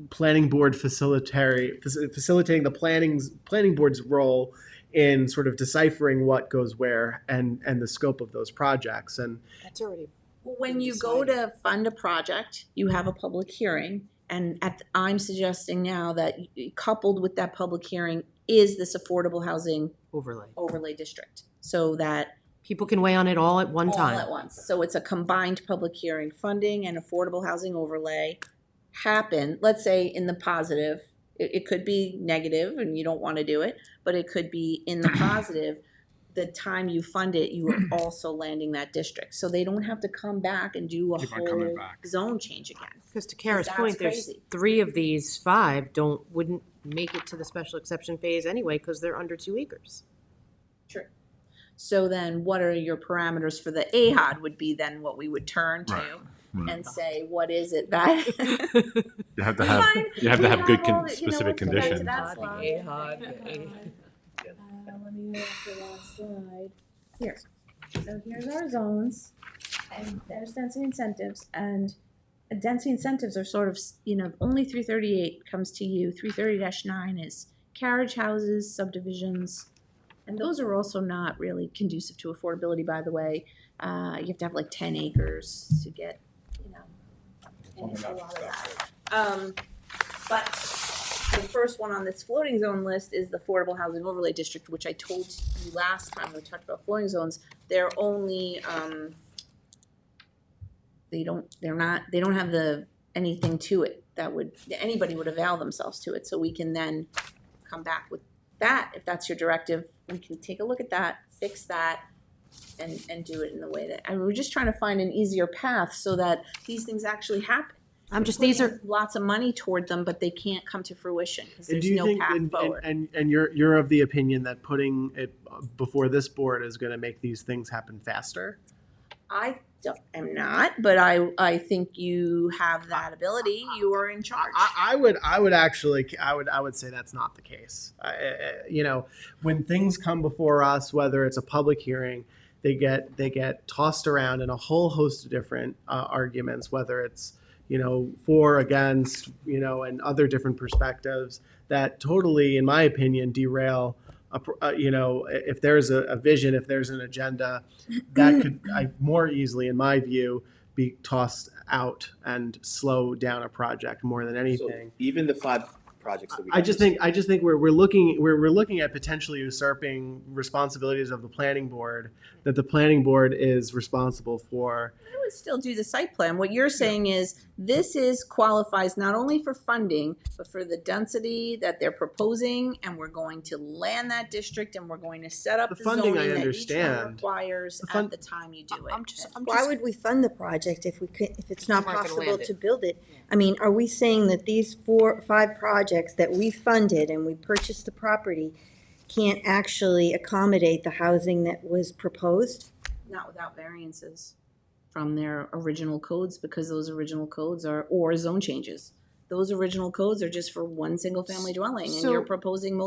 planning board facilitating the planning board's role in sort of deciphering what goes where and the scope of those projects. And That's already. When you go to fund a project, you have a public hearing, and I'm suggesting now that coupled with that public hearing is this affordable housing overlay district, so that People can weigh on it all at one all time. at once. So it's a combined public hearing, funding and affordable housing overlay happen, let's say in the positive. It could be negative and you don't want to do it, but it could be in the positive. The time you fund it, you are also landing that district. So they don't have to come back and do a Keep on coming whole back. zone change again. Because to Kara's That's point, there's crazy. 3 of these 5 wouldn't make it to the special exception phase anyway because they're under 2 acres. True. So then what are your parameters for the AHOD would be then what we would turn to and say, what is it that? You have to have good specific let's go back to conditions. that slide. Let me move to that slide. Here. So here's our zones, and there's density incentives, and density incentives are sort of, only 338 comes to you. 330-9 is carriage houses, subdivisions, and those are also not really conducive to affordability, by the way. You have to have like 10 acres to get, and a lot of that. But the first one on this floating zone list is the Affordable Housing Overlay District, which I told you last time we talked about floating zones. They're only, they don't have anything to it that anybody would avail themselves to it. So we can then come back with that. If that's your directive, we can take a look at that, fix that, and do it in the way that, we're just trying to find an easier path so that these things actually happen. These are Lots of money toward them, but they can't come to fruition because And there's do you no think, path forward. and you're of the opinion that putting it before this board is going to make these things happen faster? I am not, but I think you have that ability. You are in charge. I would say that's not the case. When things come before us, whether it's a public hearing, they get tossed around in a whole host of different arguments, whether it's for, against, and other different perspectives that totally, in my opinion, derail. If there's a vision, if there's an agenda, that could more easily, in my view, be tossed out and slow down a project more than anything. So even the 5 projects that we I just think we're looking at potentially usurping responsibilities of the planning board that the planning board is responsible for. I would still do the site plan. What you're saying is this qualifies not only for funding, but for the density that they're proposing, and we're going to land that district, and we're going to set up The the funding, zoning I that each one understand. requires at the time you do it. Why would we fund the project if it's not We're not gonna possible land it. to build it? I mean, are we saying that these 4 or 5 projects that we funded and we purchased the property can't actually accommodate the housing that was proposed? Not without variances from their original codes, because those original codes or zone changes. Those original codes are just for one single family dwelling, and So- you're proposing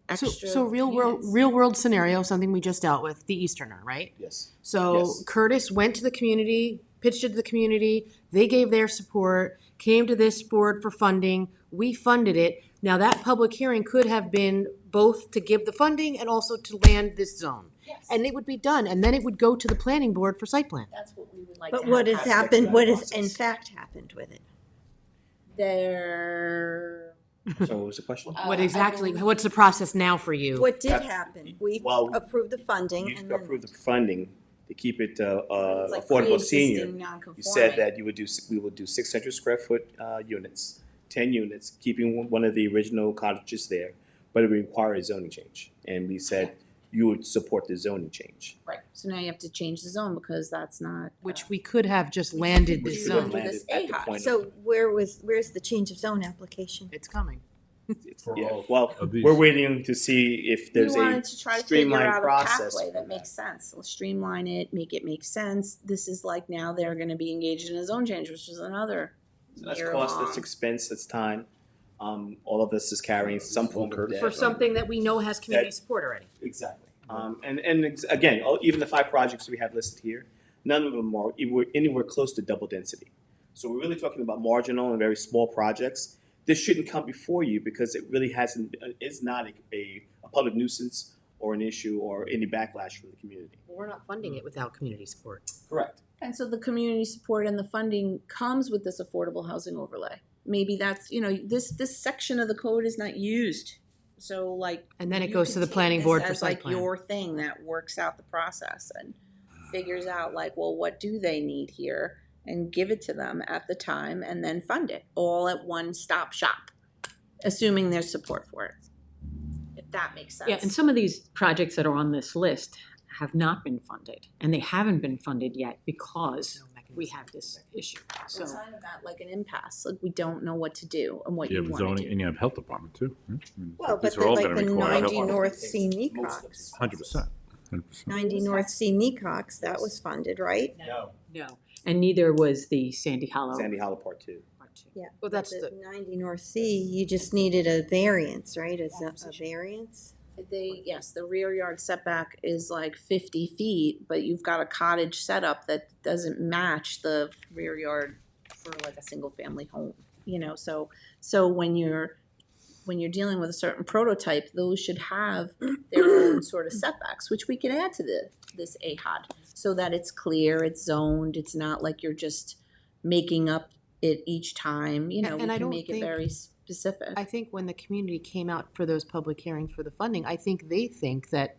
extra. So real world scenario, something we just dealt with, the Easterner, right? Yes. So Yes. Curtis went to the community, pitched it to the community, they gave their support, came to this board for funding, we funded it. Now that public hearing could have been both to give the funding and also to land this zone. Yes. And it would be done, and then it would go to the planning board for site plan. That's what we would like But to what have has happen. happened, what has in fact happened with it? There So what was the question? What exactly, what's the process now for you? What did happen? We Well, approved the funding You and then. approved the funding to keep it It's like affordable senior. pre-existing non-conforming. You said that we would do 600 square foot units, 10 units, keeping one of the original cottages there, but it would require a zoning change. And we said you would support the zoning change. Right, so now you have to change the zone because that's not. Which we could have just landed Which this we would zone. have landed at the AHOT. point of- So where's the change of zone application? It's coming. Yeah, well, of these. we're waiting to see if We there's a wanted to try to figure streamlined out a process. pathway that makes sense. Let's streamline it, make it make sense. This is like now they're gonna be engaged in a zone change, which is another So that's year cost, long. that's expense, that's time. All of this is carrying some form of debt. For something that we know has community That- support already. Exactly. Again, even the 5 projects we have listed here, none of them are anywhere close to double density. So we're really talking about marginal and very small projects. This shouldn't come before you because it really is not a public nuisance or an issue or any backlash from the community. We're not funding it without community support. Correct. And so the community support and the funding comes with this affordable housing overlay. Maybe that's, this section of the code is not used. So like. And then it you goes can to the take planning this board for as, site like plan. your thing that works out the process and figures out like, well, what do they need here? And give it to them at the time and then fund it all at one stop shop, assuming there's support for it. If that makes sense. Yeah, and some of these projects that are on this list have not been funded, and they haven't been funded yet because we have this issue. So, It's kind of at like an impasse, like we don't know what to do and what You you have want to zoning do. and you have health department too. Well, These but are all like gonna the require health 90 department. North C. Mecox. 100%. 100%. 90 North C. Mecox, that was funded, right? No. no, and neither was the Sandy Hollow. Sandy Hollow Part 2. Part two. Yeah. Well, that's but 90 North C, you just needed a variance, right? A variance? Yes, the rear yard setback is like 50 feet, but you've got a cottage setup that doesn't match the rear yard for like a single family home, so when you're dealing with a certain prototype, those should have their own sort of setbacks, which we can add to this AHOD, so that it's clear, it's zoned, it's not like you're just making up it each time, we And I can don't make it think- very specific. I think when the community came out for those public hearings for the funding, I think they think that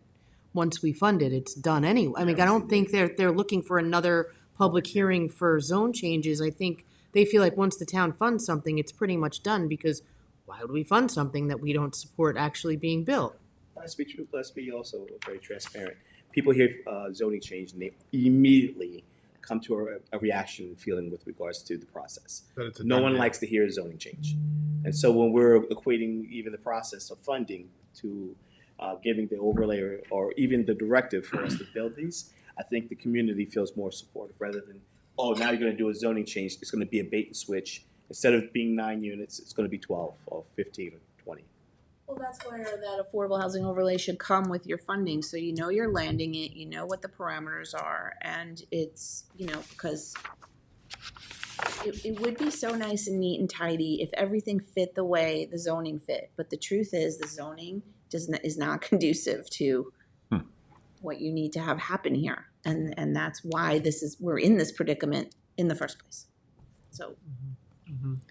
once we fund it, it's done anyway. I mean, I don't think they're looking for another public hearing for zone changes. I think they feel like once the town funds something, it's pretty much done, because why would we fund something that we don't support actually being built? Let's be true, let's be also very transparent. People hear zoning change and they immediately come to a reaction and feeling with regards to the process. No one likes to hear a zoning change. And so when we're equating even the process of funding to giving the overlay or even the directive for us to build these, I think the community feels more supportive rather than, oh, now you're going to do a zoning change. It's going to be a bait and switch. Instead of being 9 units, it's going to be 12 or 15 or 20. Well, that's where that affordable housing overlay should come with your funding, so you know you're landing it, you know what the parameters are, and it's, because it would be so nice and neat and tidy if everything fit the way the zoning fit, but the truth is the zoning is not conducive to what you need to have happen here, and that's why we're in this predicament in the first place. So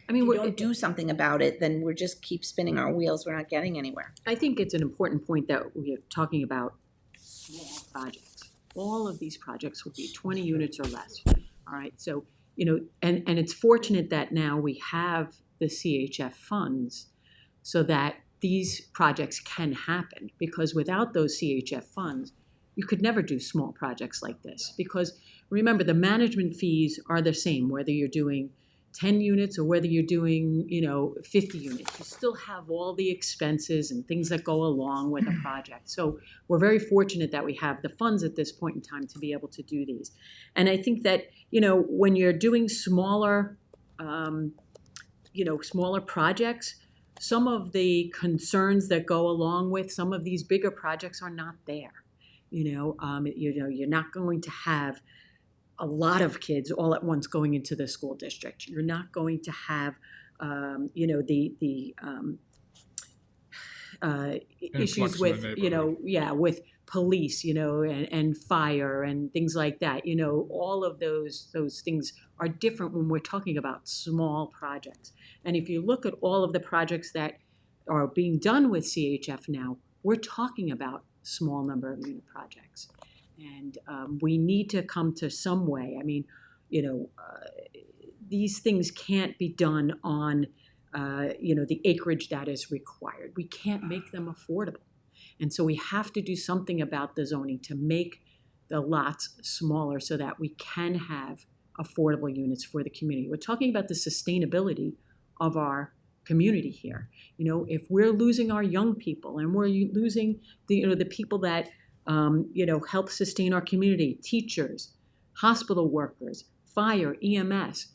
I mean, if we don't do something about it, then we're just keep spinning our wheels. We're not getting anywhere. I think it's an important point that we are talking about small projects. All of these projects will be 20 units or less. All right, so, and it's fortunate that now we have the CHF funds so that these projects can happen, because without those CHF funds, you could never do small projects like this. Because remember, the management fees are the same, whether you're doing 10 units or whether you're doing, 50 units. You still have all the expenses and things that go along with a project. So we're very fortunate that we have the funds at this point in time to be able to do these. And I think that, when you're doing smaller, smaller projects, some of the concerns that go along with some of these bigger projects are not there. You're not going to have a lot of kids all at once going into the school district. You're not going to have, issues Influx in the with, neighborhood. with police, and fire and things like that. All of those things are different when we're talking about small projects. And if you look at all of the projects that are being done with CHF now, we're talking about small number of unit projects. And we need to come to some way. I mean, these things can't be done on, the acreage that is required. We can't make them affordable. And so we have to do something about the zoning to make the lots smaller so that we can have affordable units for the community. We're talking about the sustainability of our community here. If we're losing our young people and we're losing the people that help sustain our community, teachers, hospital workers, fire, EMS,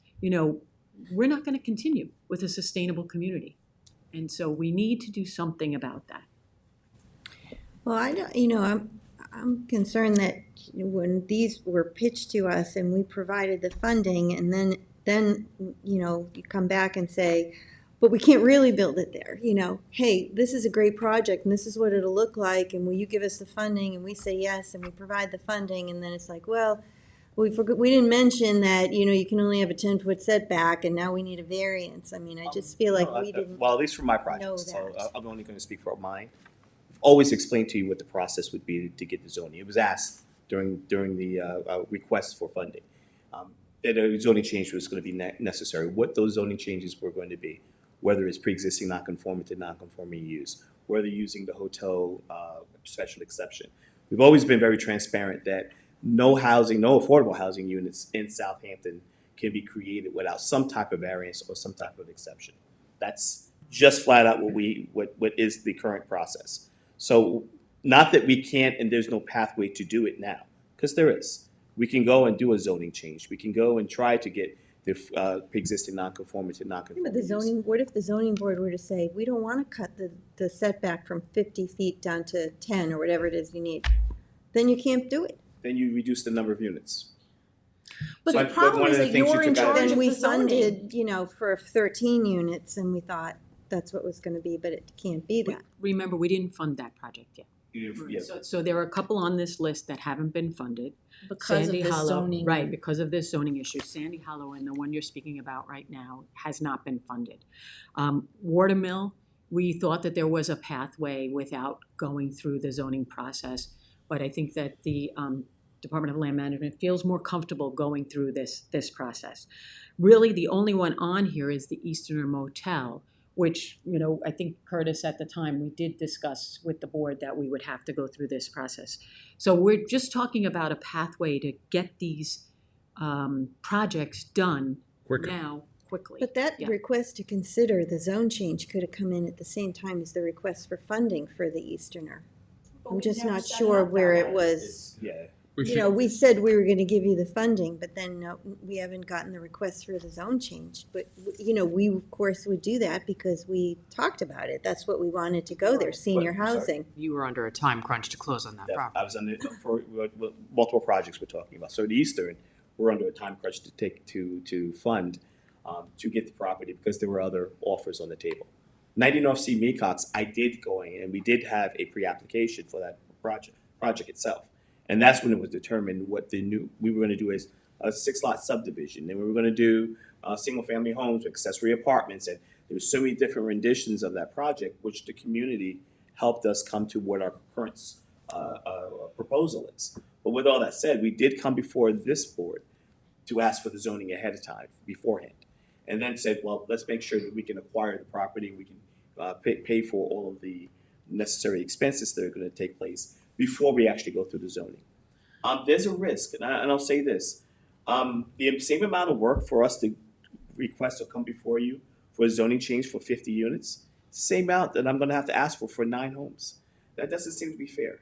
we're not going to continue with a sustainable community. And so we need to do something about that. Well, I don't, I'm concerned that when these were pitched to us and we provided the funding, and then you come back and say, but we can't really build it there. Hey, this is a great project and this is what it'll look like, and will you give us the funding? And we say yes, and we provide the funding, and then it's like, well, we didn't mention that you can only have a 10-foot setback, and now we need a variance. I mean, I just feel like we didn't. Well, at least for my know project, so that. I'm only going to speak for mine. I've always explained to you what the process would be to get the zoning. It was asked during the request for funding that a zoning change was going to be necessary. What those zoning changes were going to be, whether it's pre-existing non-conforming to non-conforming use, whether using the hotel special exception. We've always been very transparent that no affordable housing units in Southampton can be created without some type of variance or some type of exception. That's just flat out what is the current process. So not that we can't and there's no pathway to do it now, because there is. We can go and do a zoning change. We can go and try to get the pre-existing non-conforming to non-conforming But what if the zoning board were to say, we don't want to cut the setback from 50 feet down to 10 or whatever it is you need? Then you can't do it. Then you reduce the number of units. But So the problem one is of the that things you you're in took out of charge Then of we the zoning. funded, for 13 units, and we thought that's what was going to be, but it can't be that. Remember, we didn't fund that project yet. Yeah. So there are a couple on this list that haven't been funded. Because Sandy of this Hollow, zoning. right, because of this zoning issue. Sandy Hollow and the one you're speaking about right now has not been funded. Watermill, we thought that there was a pathway without going through the zoning process, but I think that the Department of Land Management feels more comfortable going through this process. Really, the only one on here is the Easterner Motel, which, I think Curtis at the time, we did discuss with the board that we would have to go through this process. So we're just talking about a pathway to get these projects done Quicker. now quickly. But that Yeah. request to consider the zone change could have come in at the same time as the request for funding for the Easterner. I'm just not sure where it was. Yeah. We said we were going to give you the funding, but then we haven't gotten the request for the zone change. But, we of course would do that because we talked about it. That's what we wanted to go there, senior But, sorry. housing. You were under a time crunch to close on that Yeah, property. I was under for multiple projects we're talking about. So the Eastern, we're under a time crunch to fund to get the property because there were other offers on the table. 90 North C Mecox, I did go in and we did have a pre-application for that project itself. And that's when it was determined what we were going to do is a 6-lot subdivision. And we were going to do single-family homes, accessory apartments. And there were so many different renditions of that project, which the community helped us come to what our current proposal is. But with all that said, we did come before this board to ask for the zoning ahead of time, beforehand. And then said, well, let's make sure that we can acquire the property, we can pay for all of the necessary expenses that are going to take place before we actually go through the zoning. There's a risk, and I'll say this. The same amount of work for us to request or come before you for a zoning change for 50 units, same amount that I'm going to have to ask for 9 homes. That doesn't seem to be fair.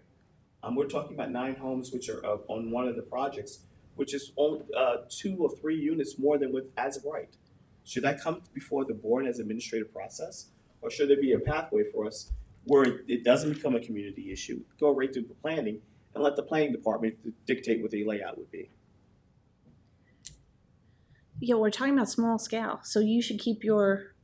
We're talking about 9 homes which are on one of the projects, which is only 2 or 3 units more than with as of right. Should that come before the board as administrative process? Or should there be a pathway for us where it doesn't become a community issue, go right through the planning and let the planning department dictate what the layout would be? Yeah, we're talking about small scale, so you should keep your,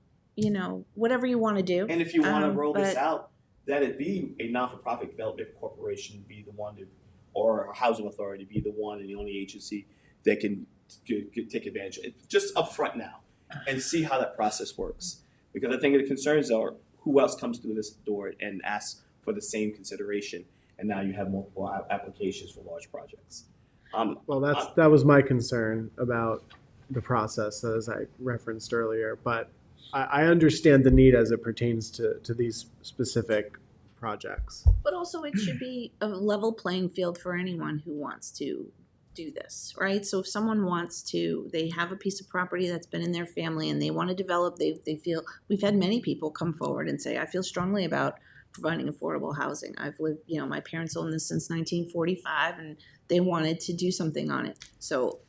whatever you want to do. And if you want to roll this but- out that it be a not-for-profit development corporation be the one to, or a housing authority be the one and the only agency that can take advantage of it, just upfront now, and see how that process works. Because I think the concerns are who else comes through this door and asks for the same consideration, and now you have multiple applications for large projects. Well, that was my concern about the process, as I referenced earlier. But I understand the need as it pertains to these specific projects. But also it should be a level playing field for anyone who wants to do this, right? So if someone wants to, they have a piece of property that's been in their family and they want to develop, they feel, we've had many people come forward and say, I feel strongly about providing affordable housing. I've lived, my parents owned this since 1945 and they wanted to do something on it. So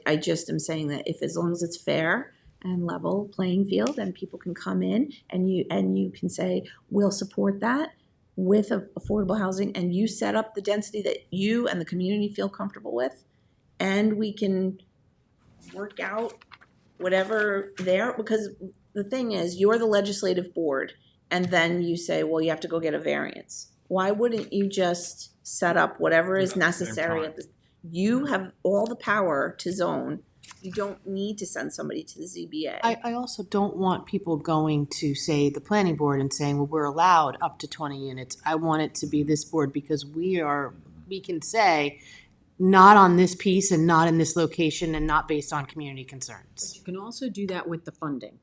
I just am saying that if, as long as it's fair and level playing field and people can come in and you can say, we'll support that with affordable housing, and you set up the density that you and the community feel comfortable with, and we can work out whatever there, because the thing is, you're the legislative board, and then you say, well, you have to go get a variance. Why wouldn't you just set up whatever is necessary at the, you have all the power to zone. You don't need to send somebody to the ZBA. I also don't want people going to, say, the planning board and saying, well, we're allowed up to 20 units. I want it to be this board because we can say, not on this piece and not in this location and not based on community concerns. You can also do that with the funding.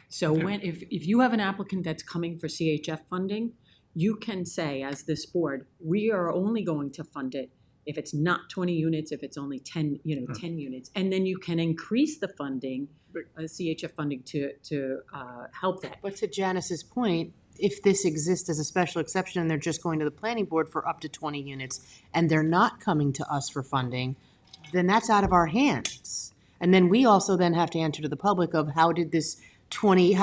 So if you have an applicant that's coming for CHF funding, you can say, as this board, we are only going to fund it if it's not 20 units, if it's only 10 units, and then you can increase the funding, CHF funding to help that. But to Janice's point, if this exists as a special exception and they're just going to the planning board for up to 20 units and they're not coming to us for funding, then that's out of our hands. And then we also then have to answer to the public of how did these 20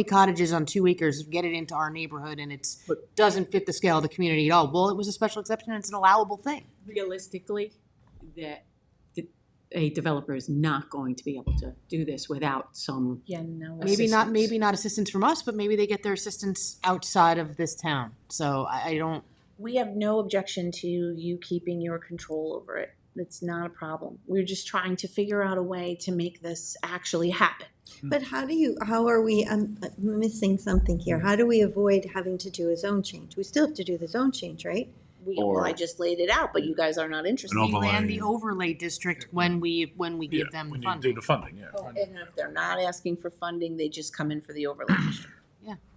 cottages on 2 acres get it into our neighborhood and it doesn't fit the scale of the community at all? Well, it was a special exception and it's an allowable thing. Realistically, a developer is not going to be able to do this without some Maybe not assistance from us, but maybe they get their assistance outside of this town. So I don't. We have no objection to you keeping your control over it. It's not a problem. We're just trying to figure out a way to make this actually happen. But how are we, I'm missing something here. How do we avoid having to do a zone change? We still have to do the zone change, right? Well, I just laid it out, but you guys are not interested. We land the overlay district when we give them the When you funding. do the funding, yeah. And if they're not asking for funding, they just come in for the overlay district.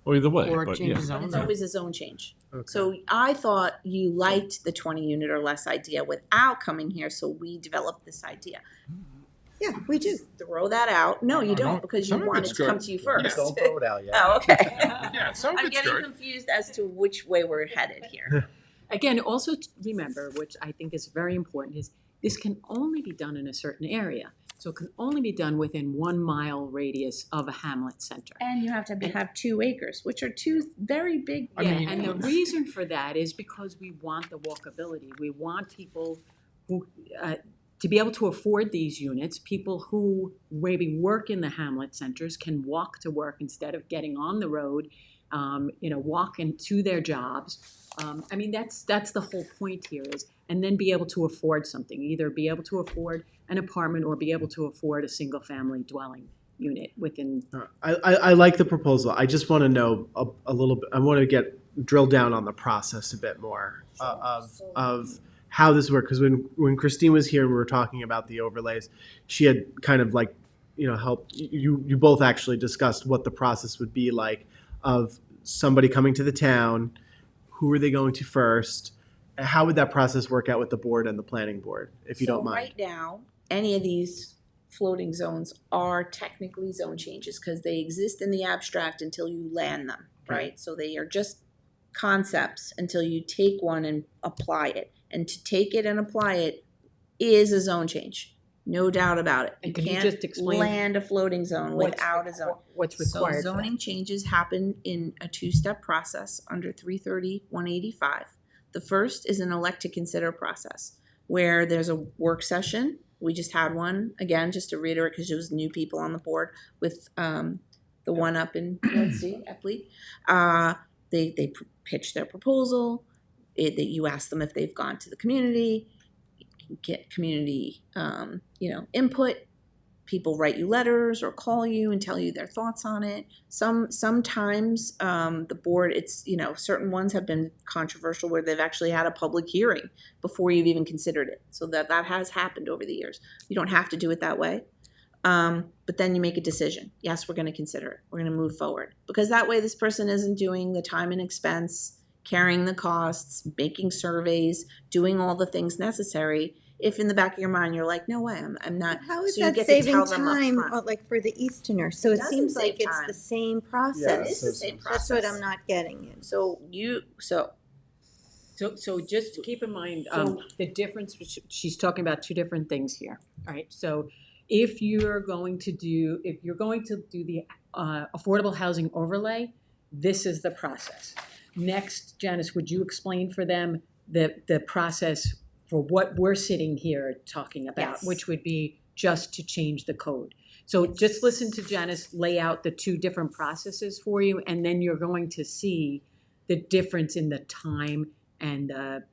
Well, either way, Or but change yeah. the zone. It's always a zone change. Okay. So I thought you liked the 20 unit or less idea without coming here, so we developed this idea. Yeah, we do. Throw that out. No, you don't, because you some of wanted it's to come good. to you first. Don't throw it out yet. Oh, okay. Yeah, some of I'm it's getting good. confused as to which way we're headed here. Again, also remember, which I think is very important, is this can only be done in a certain area. So it can only be done within 1 mile radius of a hamlet center. And you have to have 2 acres, which are 2 very big. And the reason for that is because we want the walkability. We want people who, to be able to afford these units. People who maybe work in the hamlet centers can walk to work instead of getting on the road, walking to their jobs. I mean, that's the whole point here is, and then be able to afford something, either be able to afford an apartment or be able to afford a single family dwelling unit within. I like the proposal. I just want to know a little bit. I want to get drilled down on the process a bit more of how this works. Because when Christine was here and we were talking about the overlays, she had kind of helped you both actually discussed what the process would be like of somebody coming to the town. Who are they going to first? How would that process work out with the board and the planning board, if you don't mind? Right now, any of these floating zones are technically zone changes because they exist in the abstract until you land them, right? So they are just concepts until you take one and apply it. And to take it and apply it is a zone change. No doubt about it. And can you just explain land a floating zone without a zone. What's required? So zoning changes happen in a 2-step process under 330-185. The first is an elect to consider process where there's a work session. We just had one, again, just to reiterate, because there was new people on the board with the one up in, let's see, Epley. they pitch their proposal, that you ask them if they've gone to the community, get community, input. People write you letters or call you and tell you their thoughts on it. Sometimes the board, it's, certain ones have been controversial where they've actually had a public hearing before you've even considered it. So that has happened over the years. You don't have to do it that way. But then you make a decision. Yes, we're going to consider it. We're going to move forward. Because that way this person isn't doing the time and expense, carrying the costs, making surveys, doing all the things necessary. If in the back of your mind you're like, no way, I'm not. How is So you that get to saving tell them time, upfront. like for the Easterner? So it doesn't seems save like it's time. the same Yeah, process. It is the same That's process. what I'm not getting. So So just to keep in mind, the difference, she's talking about two different things here, all right? So if you're going to do the affordable housing overlay, this is the process. Next, Janice, would you explain for them the process for what we're sitting here talking about, Yes. which would be just to change the code? So just listen to Janice lay out the two different processes for you, and then you're going to see the difference in the time and the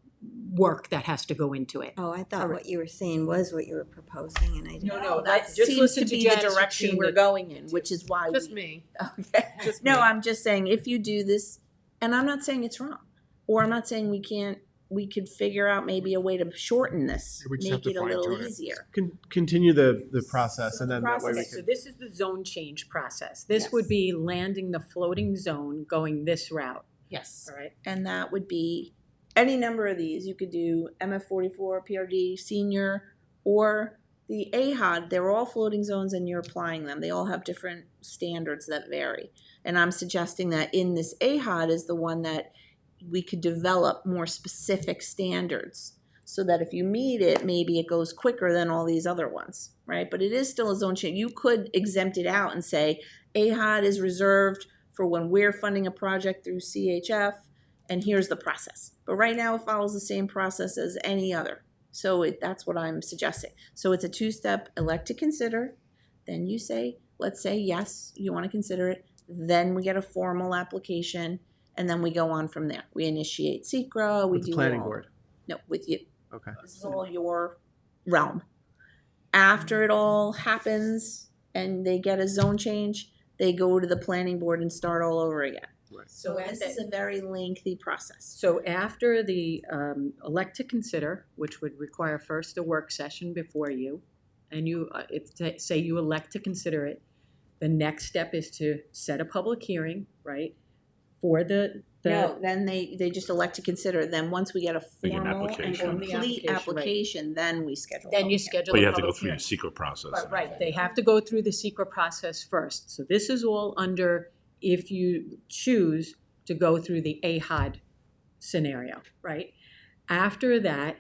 work that has to go into it. Oh, I thought what you were saying was what you were proposing, and I didn't. No, that just seems listen to to be Janice the direction between we're the- going in, which is why Just me. Okay. Just No, me. I'm just saying if you do this, and I'm not saying it's wrong, or I'm not saying we could figure out maybe a way to shorten this, We just have make to it a little fine-tune it. easier. Continue the process, So and the then that way we process- So can. this is the zone change process. This Yes. would be landing the floating zone going this route, Yes. all right? And that would be any number of these. You could do MF44, PRD, senior, or the AHOD. They're all floating zones and you're applying them. They all have different standards that vary. And I'm suggesting that in this AHOD is the one that we could develop more specific standards so that if you meet it, maybe it goes quicker than all these other ones, right? But it is still a zone change. You could exempt it out and say AHOD is reserved for when we're funding a project through CHF, and here's the process. But right now it follows the same process as any other. So that's what I'm suggesting. So it's a two-step, elect to consider, then you say, let's say yes, you want to consider it, then we get a formal application, and then we go on from there. We initiate SECRA, we With the do planning all- board. No, with you. Okay. This is all your realm. After it all happens and they get a zone change, they go to the planning board and start all over again. So this is a very lengthy process. So after the elect to consider, which would require first a work session before you, and you, say you elect to consider it, the next step is to set a public hearing, right? For the. No, then they just elect to consider. Then once we get a We get an formal and application. complete Application, right. application, then we schedule. Then you public hearing. schedule But a you have to go public through your hearing. secret process. But, right, they have to go through the secret process first. So this is all under if you choose to go through the AHOD scenario, right? After that,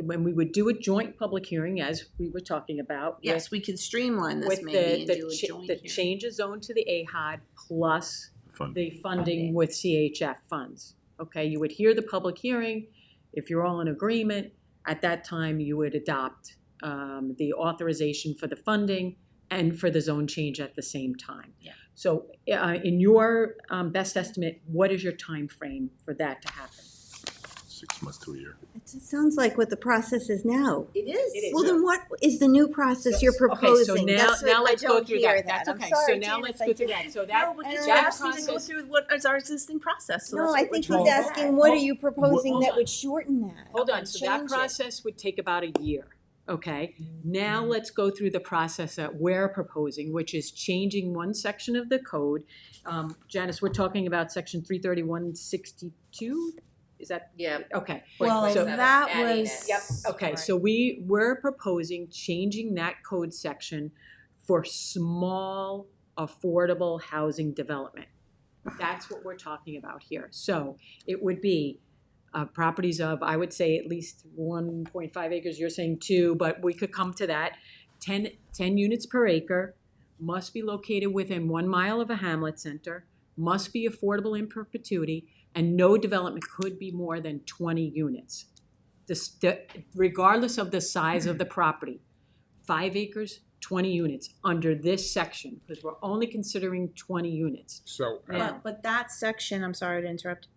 when we would do a joint public hearing, as we were talking about. Yes, we could streamline this With maybe and the do a joint the hearing. change of zone to the AHOD plus Fun. the funding with CHF funds. Okay, you would hear the public hearing. If you're all in agreement, at that time you would adopt the authorization for the funding and for the zone change at the same time. Yeah. So in your best estimate, what is your time frame for that to happen? 6 months to a year. It sounds like what the process is now. It is. It is. Well, then what is the new process you're Okay, so proposing? now, That's what now I let's go don't through hear that. That's I'm okay. sorry, So now Janice, let's I go through just- that. So No, that, because And you're I asking to go process- through what is our existing process. So No, that's I what think we're he's trying to asking, say. what are you proposing hold that on. would shorten that? Hold on, and so that change it? process would take about a year, okay? Now let's go through the process that we're proposing, which is changing one section of the code. Janice, we're talking about section 33162? Is that? Yeah. Okay. Well, So- that adding was. it. Yep, okay, so we're proposing changing that code section for small, affordable housing development. That's what we're talking about here. So it would be properties of, I would say, at least 1.5 acres, you're saying 2, but we could come to that. 10 units per acre, must be located within 1 mile of a hamlet center, must be affordable in perpetuity, and no development could be more than 20 units. Regardless of the size of the property, 5 acres, 20 units under this section, because we're only considering 20 units. So, But that section, I'm sorry to interrupt,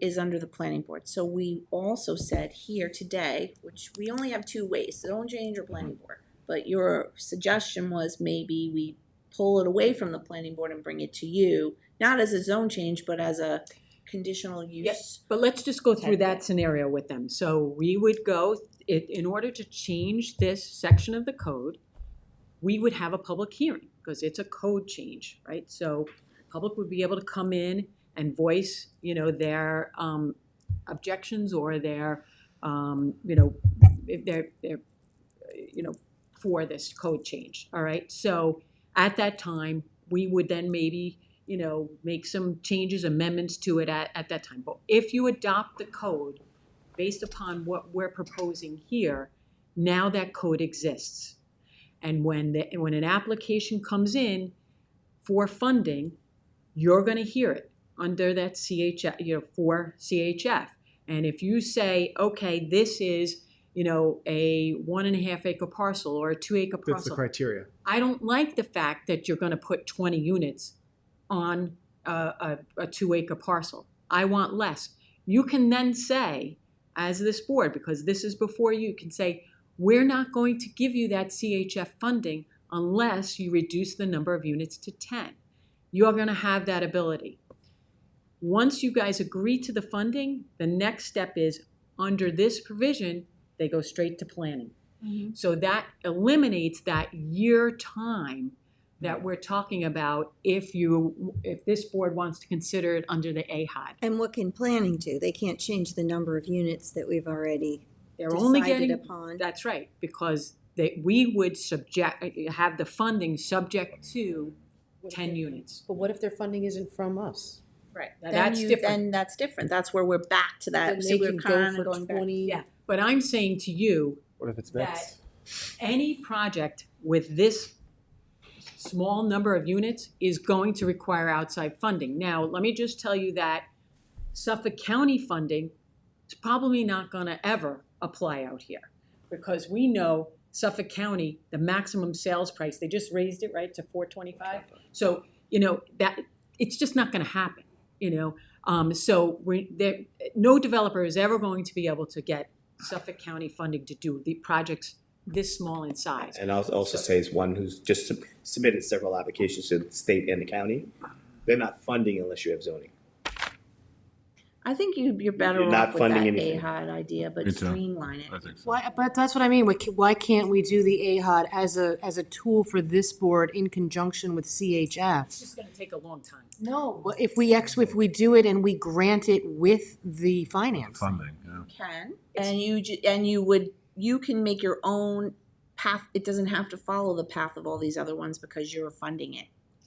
is under the planning board. So we also said here today, which we only have two ways, zone change or planning board. But your suggestion was maybe we pull it away from the planning board and bring it to you, not as a zone change, but as a conditional use. Yes, but let's just go through Okay. that scenario with them. So we would go, in order to change this section of the code, we would have a public hearing, because it's a code change, right? So public would be able to come in and voice, their objections or their, if they're, for this code change, all right? So at that time, we would then maybe, make some changes, amendments to it at that time. But if you adopt the code based upon what we're proposing here, now that code exists. And when an application comes in for funding, you're gonna hear it under that CHF, for CHF. And if you say, okay, this is, a 1.5 acre parcel or a 2 acre That's the parcel, criteria. I don't like the fact that you're gonna put 20 units on a 2 acre parcel. I want less. You can then say, as this board, because this is before you, can say, we're not going to give you that CHF funding unless you reduce the number of units to 10. You're gonna have that ability. Once you guys agree to the funding, the next step is, under this provision, they go straight to planning. So that eliminates that year time that we're talking about if this board wants to consider it under the AHOD. And what can planning do? They can't change the number of units that we've already They're only decided getting, upon. that's right, because we would have the funding subject to 10 units. But what if their funding isn't from us? Right. Now, that's different. Then that's different. That's where we're back to that. Then So they we're can go kind for of going back. 20. Yeah, but I'm saying to you What if it's that mixed? any project with this small number of units is going to require outside funding. Now, let me just tell you that Suffolk County funding is probably not gonna ever apply out here, because we know Suffolk County, the maximum sales price, they just raised it, right, to $425. So, that, it's just not gonna happen, So no developer is ever going to be able to get Suffolk County funding to do the projects this small in size. And I'll also say as one who's just submitted several applications to the state and the county, they're not funding unless you have zoning. I think you're better You're not off with that funding anything. AHOD idea, but Me too. streamline it. I think so. Why, but that's what I mean. Why can't we do the AHOD as a tool for this board in conjunction with It's CHF? just gonna take a long time. No. Well, if we do it and we grant it with the finance. Funding, yeah. Can, you can make your own path. It doesn't have to follow the path of all these other ones because you're funding it.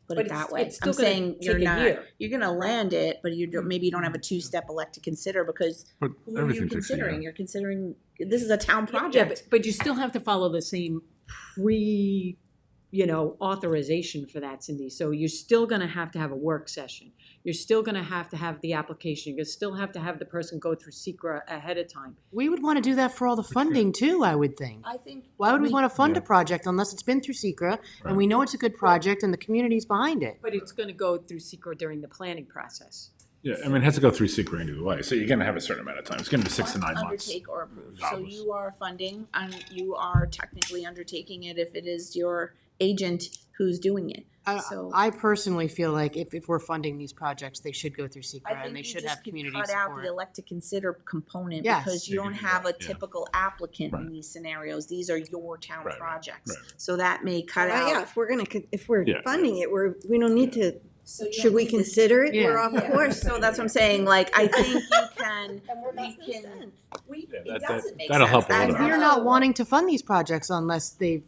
Put But it that it's- way. it's still I'm gonna saying you're take a not, year. you're gonna land it, but maybe you don't have a two-step elect to consider because But who are you everything takes a considering? year. You're considering, this is a town Yeah, project. but you still have to follow the same authorization for that, Cindy. So you're still gonna have to have a work session. You're still gonna have to have the application. You still have to have the person go through SECRA ahead of time. We would want to do that for all the funding too, I would think. I think. Why would we want to fund a project unless it's been through SECRA and we know it's a good project and the community's behind it? But it's gonna go through SECRA during the planning process. Yeah, I mean, it has to go through secret either way, so you're gonna have a certain amount of time. It's gonna be 6 to 9 months. Undertake or approve. So Regardless. you are funding and you are technically undertaking it if it is your agent who's doing it. So- I personally feel like if we're funding these projects, they should go through SECRA I and think they you should just have could community cut out support. the elect to consider component Yes. because you Yeah, don't you can have do a that, yeah. typical applicant in Right. these scenarios. These are your town Right, right, projects. right. So that may cut Yeah, out. if we're Yeah. funding it, we don't need to, So you should don't we need to- consider it? We're Yeah. off Yeah. course. So that's what I'm saying, like, I think you can, And we makes no can, sense. Yeah, it that- doesn't make sense. that'll help a That's little And bit. we're not wanting to fund these projects unless they've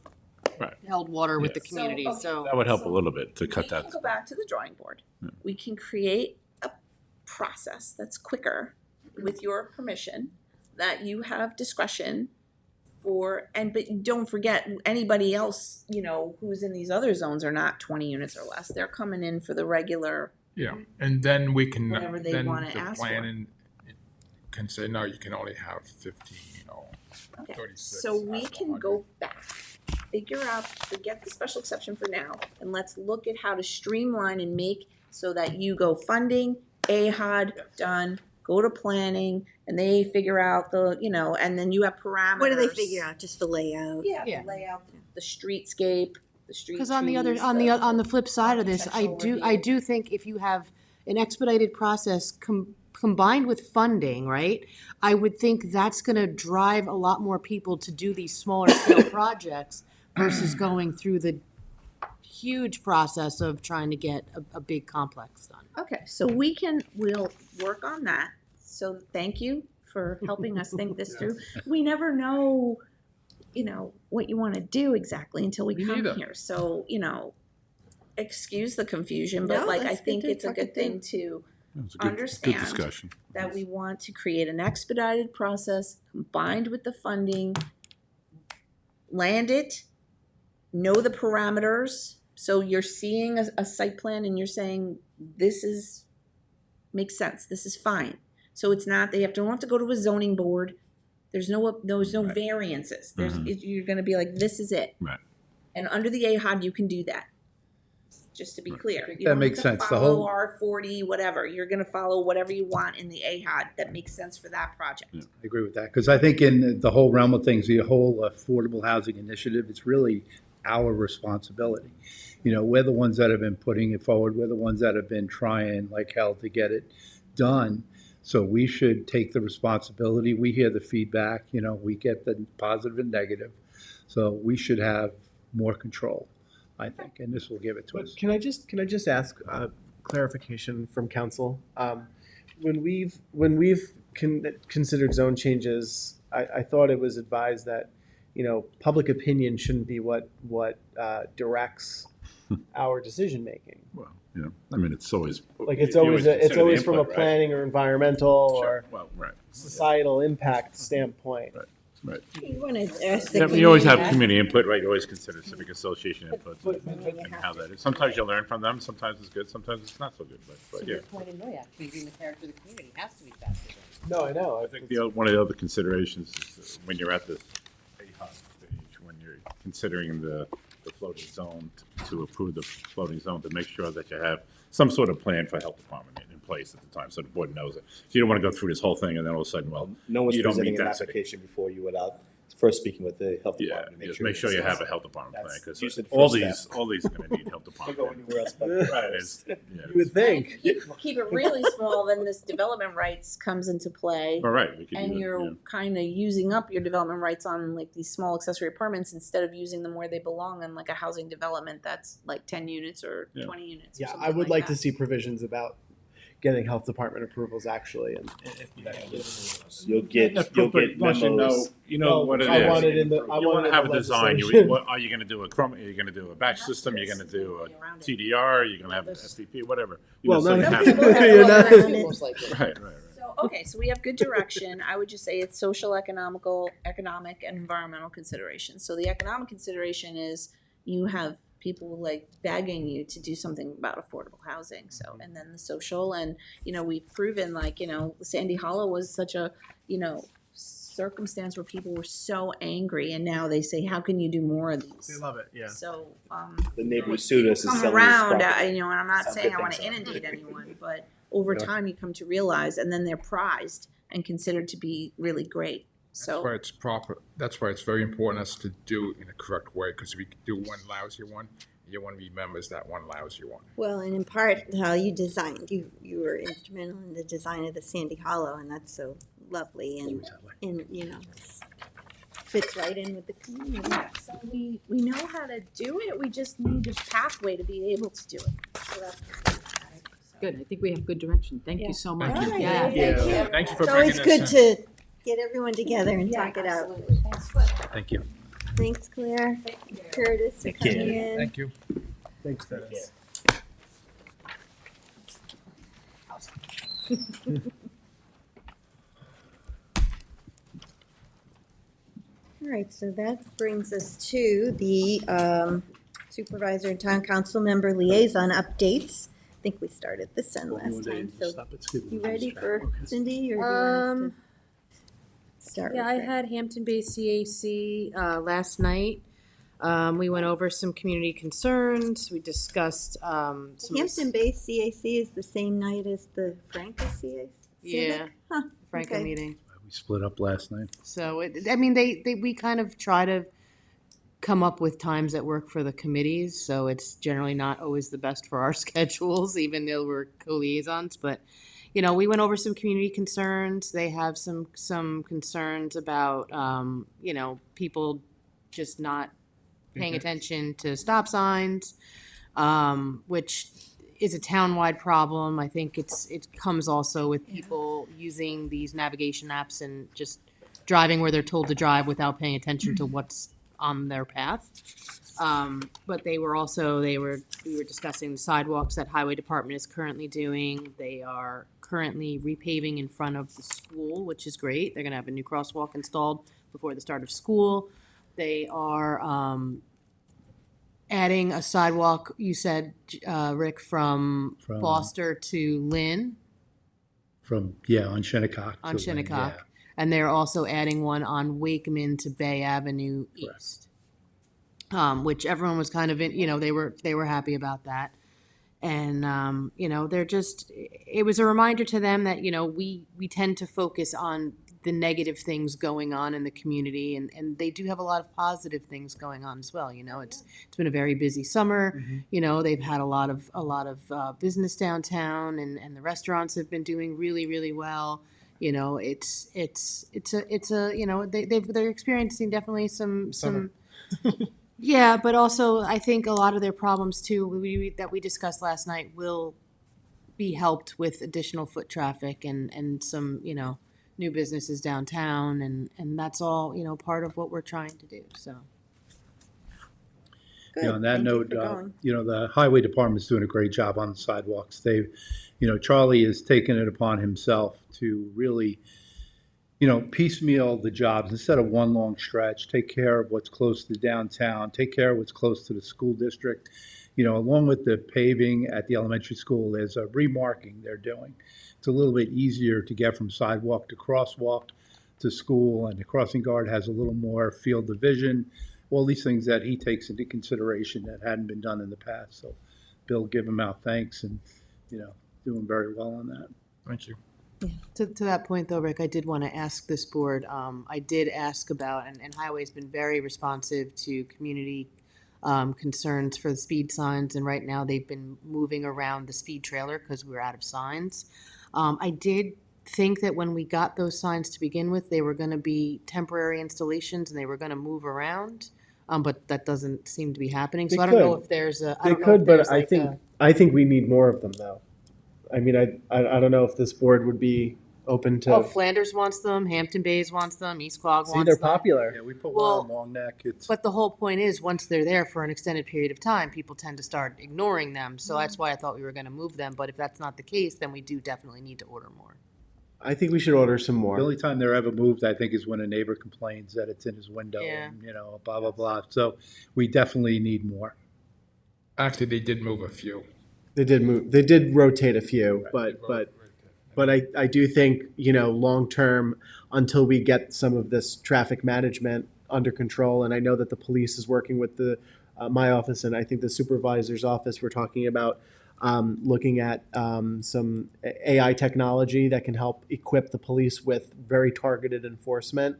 Right. held water with Yeah. the community, okay. so. That would help a little bit to cut We that. can go back to the drawing board. We can create a process that's quicker with your permission, that you have discretion for, but don't forget, anybody else, who's in these other zones are not 20 units or less. They're coming in for the regular, yeah, and then we can, Whatever they then wanna the ask for. planning can say, no, you can only have 15 or okay. 36. So we out of can 100. go back figure out, forget the special exception for now, and let's look at how to streamline and make so that you go funding, AHOD, done, go to planning, and they figure out the, and then you have parameters. What do they figure out? Just the layout? Yeah. The layout, the streetscape, the street Because on the trees, on the flip side of this, I architectural do think if you have an expedited process combined with funding, right? I would think that's gonna drive a lot more people to do these smaller scale projects versus going through the huge process of trying to get a big complex done. Okay, so we'll work on that. So thank you for helping us think this through. We never know, what you want to do exactly until we Me come neither. here. So, excuse the confusion, but No, like, I that's good think to it's a talk good it through. thing to It was a good understand discussion. that we want to create an expedited process combined with the funding, land it, know the parameters. So you're seeing a site plan and you're saying, makes sense, this is fine. So it's not, don't have to go to a zoning board. There's no Right. variances. Mhm. You're gonna be like, this is it. Right. And under the AHOD, you can do that. Just to be clear. You that don't makes have to sense. The follow whole- R40, whatever. You're gonna follow whatever you want in the AHOD that makes sense for that project. I agree with that, because I think in the whole realm of things, the whole affordable housing initiative, it's really our responsibility. We're the ones that have been putting it forward, we're the ones that have been trying like hell to get it done. So we should take the responsibility, we hear the feedback, we get the positive and negative. So we should have more control, I think, and this will give it to us. But can I just ask clarification from council? When we've considered zone changes, I thought it was advised that public opinion shouldn't be what directs our decision making. Well, I mean, it's always. Like you it's always consider the always from a input, right? planning or environmental Sure. or Well, right. societal impact standpoint. Right. You want to ask the Yeah, you always have community. community input, right? You always consider civic association input But- and how that is. Sometimes you learn from them, sometimes it's good, sometimes it's not so good, but yeah. point in way, actually, being the character of the community has to be factored in. No, I know. I think one of the other considerations is when you're at the AHOD stage, when you're considering the floating zone, to approve the floating zone, to make sure that you have some sort of plan for health department in place at the time, so the board knows it. So you don't want to go through this whole thing and then all of a sudden, well, No one's you don't presenting meet an density. application before you without first speaking with the health Yeah, department. to just make sure you have a health department plan, That's because usually the all first these, step. all these are gonna need health Don't go department. anywhere else but Right, first. yeah. You would think. Keep it really small, then this development rights comes into play. All right. we could And do it, you're yeah. kind of using up your development rights on like these small accessory apartments instead of using them where they belong in like a housing development that's like 10 units or Yeah. 20 units. or Yeah, I something would like to that. see provisions about getting health department approvals actually. And You'll get Plus, memos. you know Well, what it is. I want it in the- I You want want it to in have the a design. legislation. What are you going to do? Are you going to do a batch system? You're going to do a TDR? You're going to have an SVP? Whatever. Well, so you none of have- People have You're not- around it. Most likely. Right, right. So, okay, so we have good direction. I would just say it's social, economic, and environmental considerations. So the economic consideration is you have people like begging you to do something about affordable housing. So, and then the social, and we've proven like Sandy Hollow was such a circumstance where people were so angry, and now they say, how can you do more of They these? love it. Yeah. So, The neighbor who sued us is come selling his around, property. and I'm not Sound saying good I want to things. inundate anyone, but over Yeah. time you come to realize, and then they're prized and considered to be really great. That's So, why it's proper, that's why it's very important us to do it in a correct way, because if we do one lousy one, you want to remember is that one lousy one. Well, and in part, how you designed, you were instrumental in the design of the Sandy Hollow, and that's so lovely and fits right in with the community. so we know how to do it. We just need a pathway to be able to do it. So that's Good, I think we have good direction. Thank Yeah. you so much. Thank you. All right, Yeah. thank you. Thank you for It's bringing always this good in. to get everyone together and talk it out. absolutely. Thanks. Thank you. Thanks, Claire. Curtis for Thank you. coming in. Thank you. Thanks, Dennis. All right, so that brings us to the supervisor and town council member liaison updates. I think we started this one last time, so you ready for Cindy, or do you want us to start with Yeah, I her? had Hampton Bay CAC last night. We went over some community concerns. We discussed some. Hampton Bays CAC is the same night as the Franca CAC? Yeah, Huh, Franco okay. meeting. We split up last night. So we kind of try to come up with times that work for the committees. So it's generally not always the best for our schedules, even though we're co-liaisons. But we went over some community concerns. They have some concerns about people just not paying attention to stop signs, which is a townwide problem. I think it comes also with people using these navigation apps and just driving where they're told to drive without paying attention to what's on their path. But we were discussing the sidewalks that Highway Department is currently doing. They are currently repaving in front of the school, which is great. They're gonna have a new crosswalk installed before the start of school. They are adding a sidewalk, you said, Rick, from Foster to Lynn. On Shinnecock. On to Lynn, Shinnecock. yeah. And they're also adding one on Wakeman to Bay Avenue East. Which everyone was kind of they were happy about that. And, it was a reminder to them that, we tend to focus on the negative things going on in the community, and they do have a lot of positive things going on as well. It's been a very busy summer. They've had a lot of business downtown, and the restaurants have been doing really, really well. They're experiencing definitely some yeah, but also I think a lot of their problems too that we discussed last night will be helped with additional foot traffic and some new businesses downtown, and that's all part of what we're trying to do. So. Good. On that Thank you note, for going. the highway department's doing a great job on the sidewalks. Charlie has taken it upon himself to really, piecemeal the jobs instead of one long stretch. Take care of what's close to downtown. Take care of what's close to the school district. Along with the paving at the elementary school, there's a remarking they're doing. It's a little bit easier to get from sidewalk to crosswalk to school, and the crossing guard has a little more field of vision. All these things that he takes into consideration that hadn't been done in the past. So Bill, give him our thanks, and, doing very well on that. Thank you. To that point, though, Rick, I did want to ask this board. I did ask about, and Highway's been very responsive to community concerns for the speed signs, and right now they've been moving around the speed trailer because we're out of signs. I did think that when we got those signs to begin with, they were going to be temporary installations and they were going to move around, but that doesn't seem to be happening. So They I don't know could. if there's a. They could, but I think we need more of them, though. I mean, I don't know if this board would be open to. Oh, Flanders wants them. Hampton Bays wants them. East Quogue See, wants they're them. popular. Yeah, we put Well, one on Long Neck. But the whole point is, once they're there for an extended period of time, people tend to start ignoring them. So that's why I thought we were going to move them. But if that's not the case, then we do definitely need to order more. I think we should order some The more. only time they're ever moved, I think, is when a neighbor complains that it's in his window, Yeah. and, blah, blah, blah. So we definitely need more. Actually, they did move a few. They did move. They did rotate a few, but I do think long term, until we get some of this traffic management under control, and I know that the police is working with my office, and I think the supervisor's office. We're talking about looking at some AI technology that can help equip the police with very targeted enforcement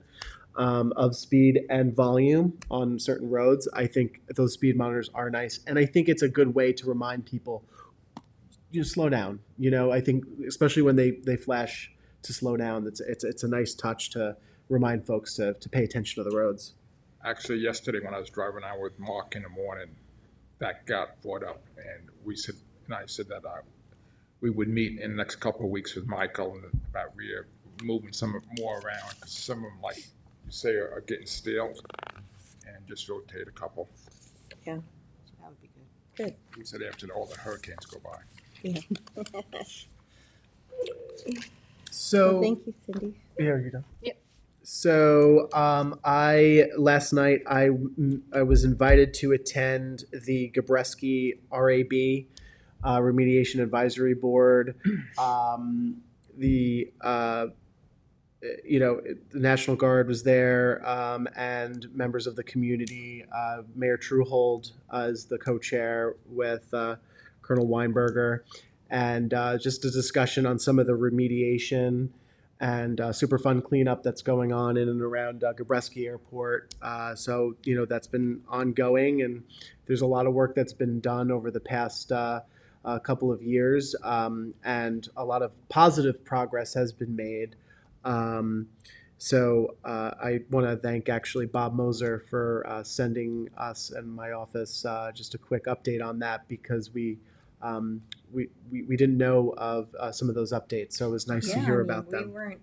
of speed and volume on certain roads. I think those speed monitors are nice, and I think it's a good way to remind people, slow down. I think especially when they flash to slow down, it's a nice touch to remind folks to pay attention to the roads. Actually, yesterday when I was driving out with Mark in the morning, that got brought up, and I said that we would meet in the next couple of weeks with Michael and about moving some more around, because some of them, like you say, are getting stale, and just rotate a couple. Yeah. That would be good. Good. He said after all the hurricanes go by. Yeah. So Well, thank you, Cindy. yeah, you're done. Yep. So last night I was invited to attend the Gabreski RAB Remediation Advisory Board. the National Guard was there, and members of the community. Mayor Truehold is the co-chair with Colonel Weinberger, and just a discussion on some of the remediation and Superfund cleanup that's going on in and around Gabreski Airport. So, that's been ongoing, and there's a lot of work that's been done over the past couple of years, and a lot of positive progress has been made. So I want to thank actually Bob Moser for sending us and my office just a quick update on that, because we didn't know of some of those updates, so it was nice to hear about them. We weren't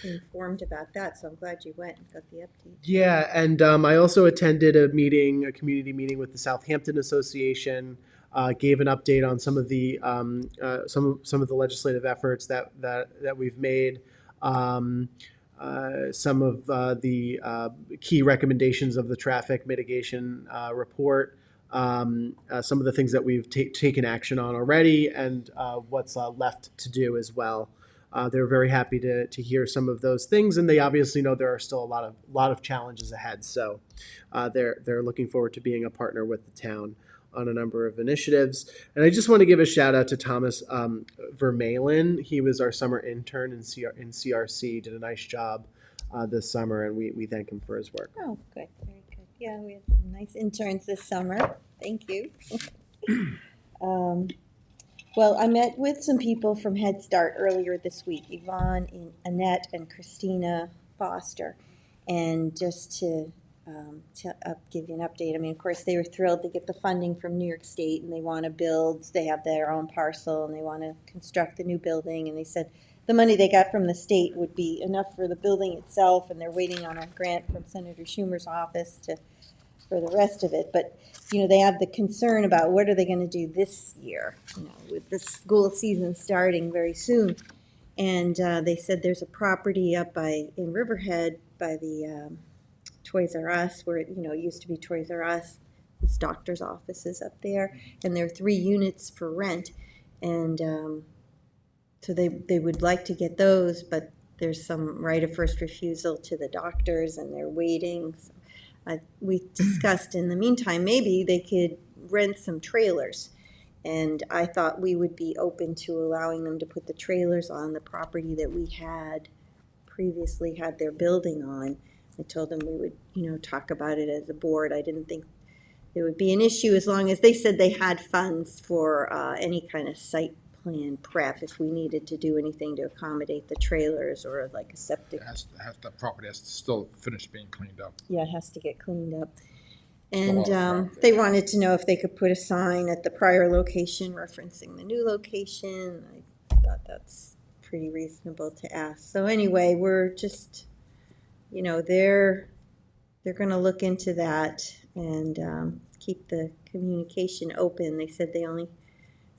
informed about that, so I'm glad you went and got the update. Yeah, and I also attended a community meeting with the Southampton Association. Gave an update on some of the some of the legislative efforts that we've made. Some of the key recommendations of the traffic mitigation report. Some of the things that we've taken action on already, and what's left to do as well. They're very happy to hear some of those things, and they obviously know there are still a lot of challenges ahead. So they're looking forward to being a partner with the town on a number of initiatives. And I just want to give a shout out to Thomas Vermaelen. He was our summer intern in CRC, did a nice job this summer, and we thank him for his work. Oh, good, very good. Yeah, we had some nice interns this summer. Thank you. Well, I met with some people from Head Start earlier this week, Yvonne, Annette, and Christina Foster, and just to give you an update. I mean, of course, they were thrilled to get the funding from New York State, and they want to build. They have their own parcel, and they want to construct the new building. And they said the money they got from the state would be enough for the building itself, and they're waiting on a grant from Senator Schumer's office for the rest of it. But they have the concern about what are they going to do this year, with the school season starting very soon. And they said there's a property up in Riverhead by the Toys R Us, where it used to be Toys R Us. This doctor's office is up there, and there are 3 units for rent, and so they would like to get those, but there's some right of first refusal to the doctors, and they're waiting. So, we discussed in the meantime maybe they could rent some trailers, and I thought we would be open to allowing them to put the trailers on the property that we had previously had their building on. I told them we would, talk about it as a board. I didn't think there would be an issue as long as they said they had funds for any kind of site plan prep if we needed to do anything to accommodate the trailers or like a septic. The property has to still finish being cleaned up. Yeah, it has to get cleaned up. And they wanted to know if they could put a sign at the prior location referencing the new location. I thought that's pretty reasonable to ask. So anyway, we're just... they're going to look into that and keep the communication open. They said they only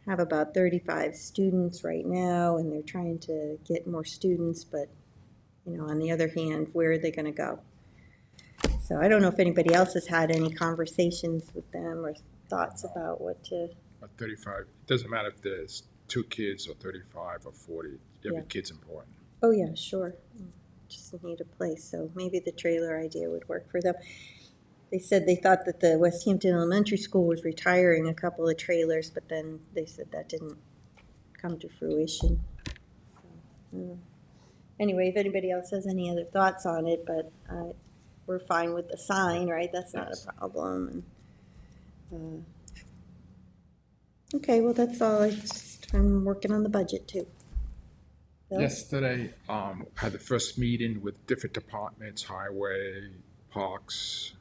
have about 35 students right now, and they're trying to get more students, but, on the other hand, where are they going to go? So I don't know if anybody else has had any conversations with them or thoughts about what to... But 35, it doesn't matter if there's 2 kids or 35 or 40, every kid's important. Oh, yeah, sure. Just need a place, so maybe the trailer idea would work for them. They said they thought that the West Hampton Elementary School was retiring a couple of trailers, but then they said that didn't come to fruition. So, anyway, if anybody else has any other thoughts on it, but we're fine with the sign, right? That's not a problem. And, okay, well, that's all. I'm working on the budget, too. Bill? Yesterday, had the first meeting with different departments, highway, parks,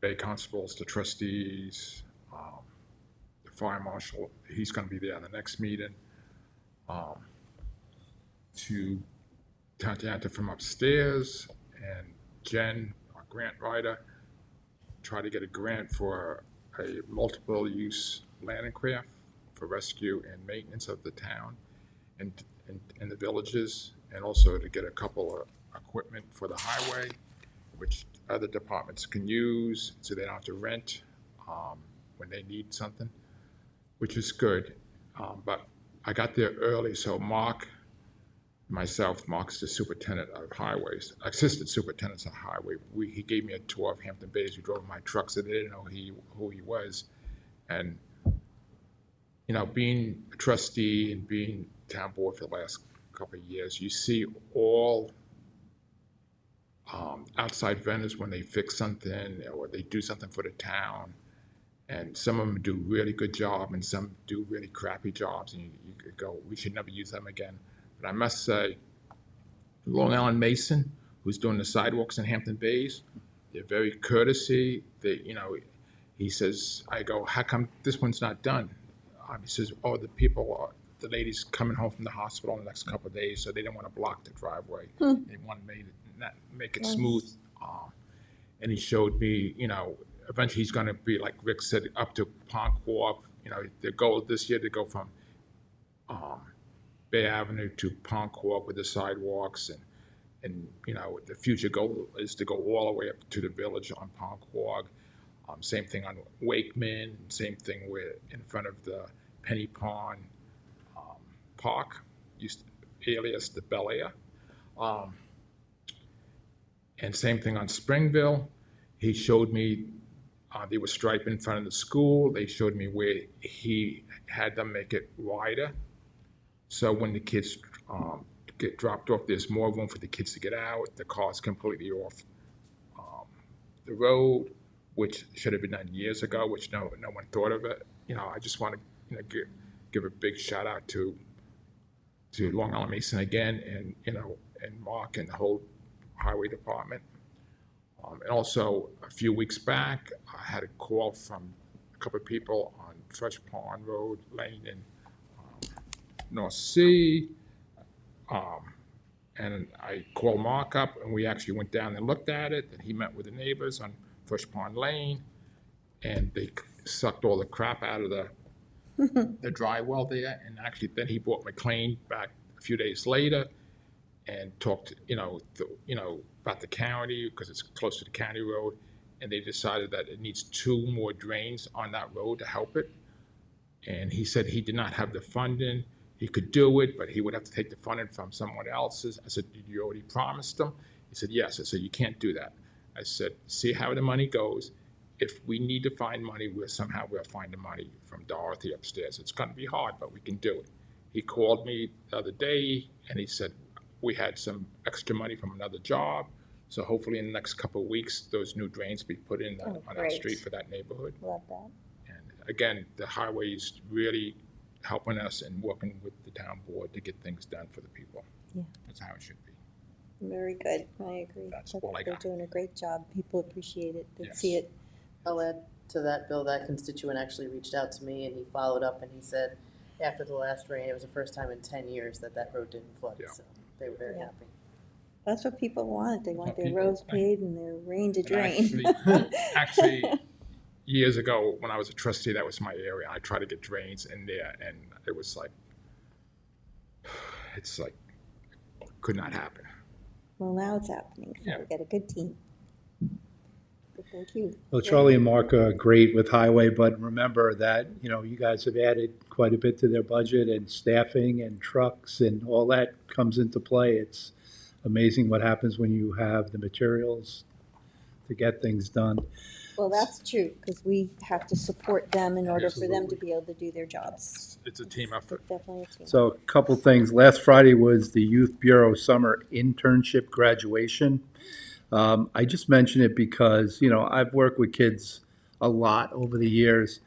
Bay Constables, the trustees, the fire marshal. He's going to be there at the next meeting. To Tatiana from upstairs and Jen, our grant writer, try to get a grant for a multiple use landing craft for rescue and maintenance of the town and in the villages, and also to get a couple of equipment for the highway, which other departments can use, so they don't have to rent when they need something, which is good. But I got there early, so Mark myself, Mark's the superintendent of highways, assistant superintendent of highway. He gave me a tour of Hampton Bays. We drove my trucks, and they didn't know who he was. And, you know, being a trustee and being town board for the last couple of years, you see all outside vendors when they fix something or they do something for the town. And some of them do really good job and some do really crappy jobs. And you could go, we should never use them again. But I must say, Long Island Mason, who's doing the sidewalks in Hampton Bays, they're very courtesy. They, you know, he says, I go, how come this one's not done? He says, oh, the lady's coming home from the hospital in the next couple of days, so they didn't want to block the driveway. They want to make it smooth. And he showed me, you know, eventually he's going to be, like Rick said, up to Ponquag. You know, the goal this year to go from Bay Avenue to Ponquag with the sidewalks, and you know, the future goal is to go all the way up to the village on Ponquag. Same thing on Wakeman, same thing in front of the Penny Pond Park, alias the Bel Air. And same thing on Springville. He showed me they were striping in front of the school. They showed me where he had them make it wider. So when the kids get dropped off, there's more room for the kids to get out. The car's completely off the road, which should have been done years ago, which no one thought of it. You know, I just want to, you know, give a big shout out to Long Island Mason again, and you know, and Mark and the whole highway department. And also a few weeks back, I had a call from a couple of people on Fresh Pond Road, Lane, and North Sea. And I called Mark up, and we actually went down and looked at it. And he met with the neighbors on Fresh Pond Lane, and they sucked all the crap out of the dry well there. And actually, then he brought McLean back a few days later and talked, about the county, because it's close to the county road, and they decided that it needs 2 more drains on that road to help it. And he said he did not have the funding. He could do it, but he would have to take the funding from someone else's. I said, did you already promise them? He said, yes. I said, you can't do that. I said, see how the money goes. If we need to find money, we'll find the money from Dorothy upstairs. It's going to be hard, but we can do it. He called me the other day, and he said, we had some extra money from another job, so hopefully in the next couple of weeks, those new drains be put in on that great. street for that neighborhood. Love that. And again, the highway is really helping us and working with the town board to get things done for the people. Yeah. That's how it should be. Very good. I agree. That's all I They're got. doing a great job. People appreciate it. They Yes. see it. I'll add to that, Bill, that constituent actually reached out to me and he followed up and he said, after the last rain, it was the first time in 10 years that road didn't flood, Yeah. so they were very Yeah. happy. That's what people want. They want What their people roads want. paved and their rain to And drain. actually, years ago, when I was a trustee, that was my area. I tried to get drains in there, and it was like, could not happen. Well, now it's happening. So Yeah. we got a good team. Good, thank you. Well, Charlie and Mark are great with highway, but remember that, you guys have added quite a bit to their budget, and staffing and trucks and all that comes into play. It's amazing what happens when you have the materials to get things done. Well, that's true, because we have to support them in order for them to Absolutely. be able to do their jobs. It's a team effort. Definitely a team. So a couple things. Last Friday was the Youth Bureau Summer Internship Graduation. I just mention it because, I've worked with kids a lot over the years,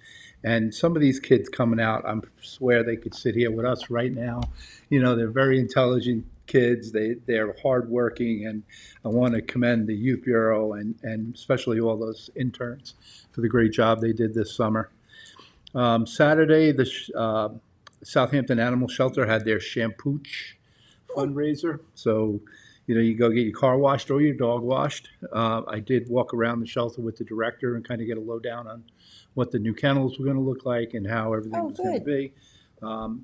and some of these kids coming out, I swear they could sit here with us right now. They're very intelligent kids. They're hardworking, and I want to commend the Youth Bureau and especially all those interns for the great job they did this summer. Saturday, the Southampton Animal Shelter had their Shampooch fundraiser. So, you go get your car washed or your dog washed. I did walk around the shelter with the director and kind of get a lowdown on what the new kennels were going to look like and how everything was going to good. be.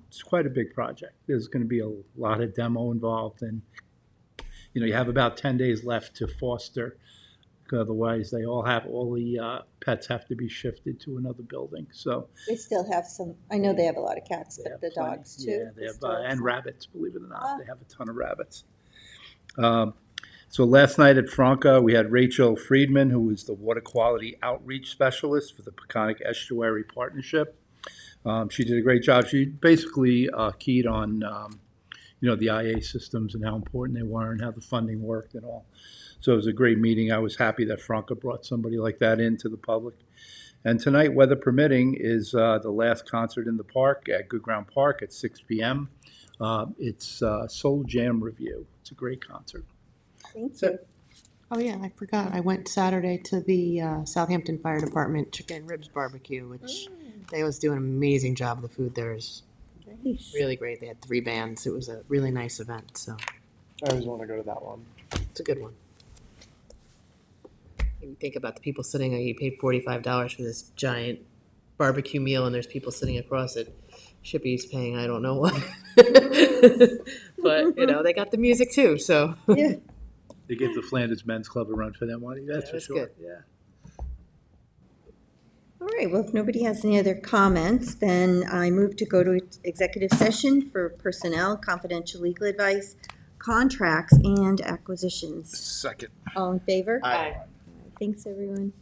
It's quite a big project. There's going to be a lot of demo involved, and you have about 10 days left to foster Otherwise, they all the pets have to be shifted to another building, so. They still have some, I know they have a lot of cats, They but have the plenty. dogs too. Yeah, they have, still and some. rabbits, believe it or Ah. not, they have a ton of rabbits. So last night at Franca, we had Rachel Friedman, who is the Water Quality Outreach Specialist for the Peconic Estuary Partnership. She did a great job. She basically keyed on, the IA systems and how important they were and how the funding worked and all. So it was a great meeting. I was happy that Franca brought somebody like that into the public. And tonight, weather permitting, is the last concert in the park at Good Ground Park at 6 p.m. It's Soul Jam Review. It's a great concert. Thank So- you. Oh, yeah, I forgot. I went Saturday to the Southampton Fire Department Chicken and Ribs Barbecue, which they was doing an amazing job. The food there is Nice. really great. They had 3 bands. It was a really nice event, so I always want to go to that one. it's a good one. You think about the people sitting, you paid $45 for this giant barbecue meal, and there's people sitting across it. Shippy's paying, I don't know what. But, they got the music too, so. Yeah. They give the Flanders Men's Club a run for their money, that's Yeah, for that's sure. good. Yeah. All right, well, if nobody has any other comments, then I move to go to executive session for personnel, confidential legal advice, contracts, and acquisitions. Second. All in favor? Aye. Thanks, everyone.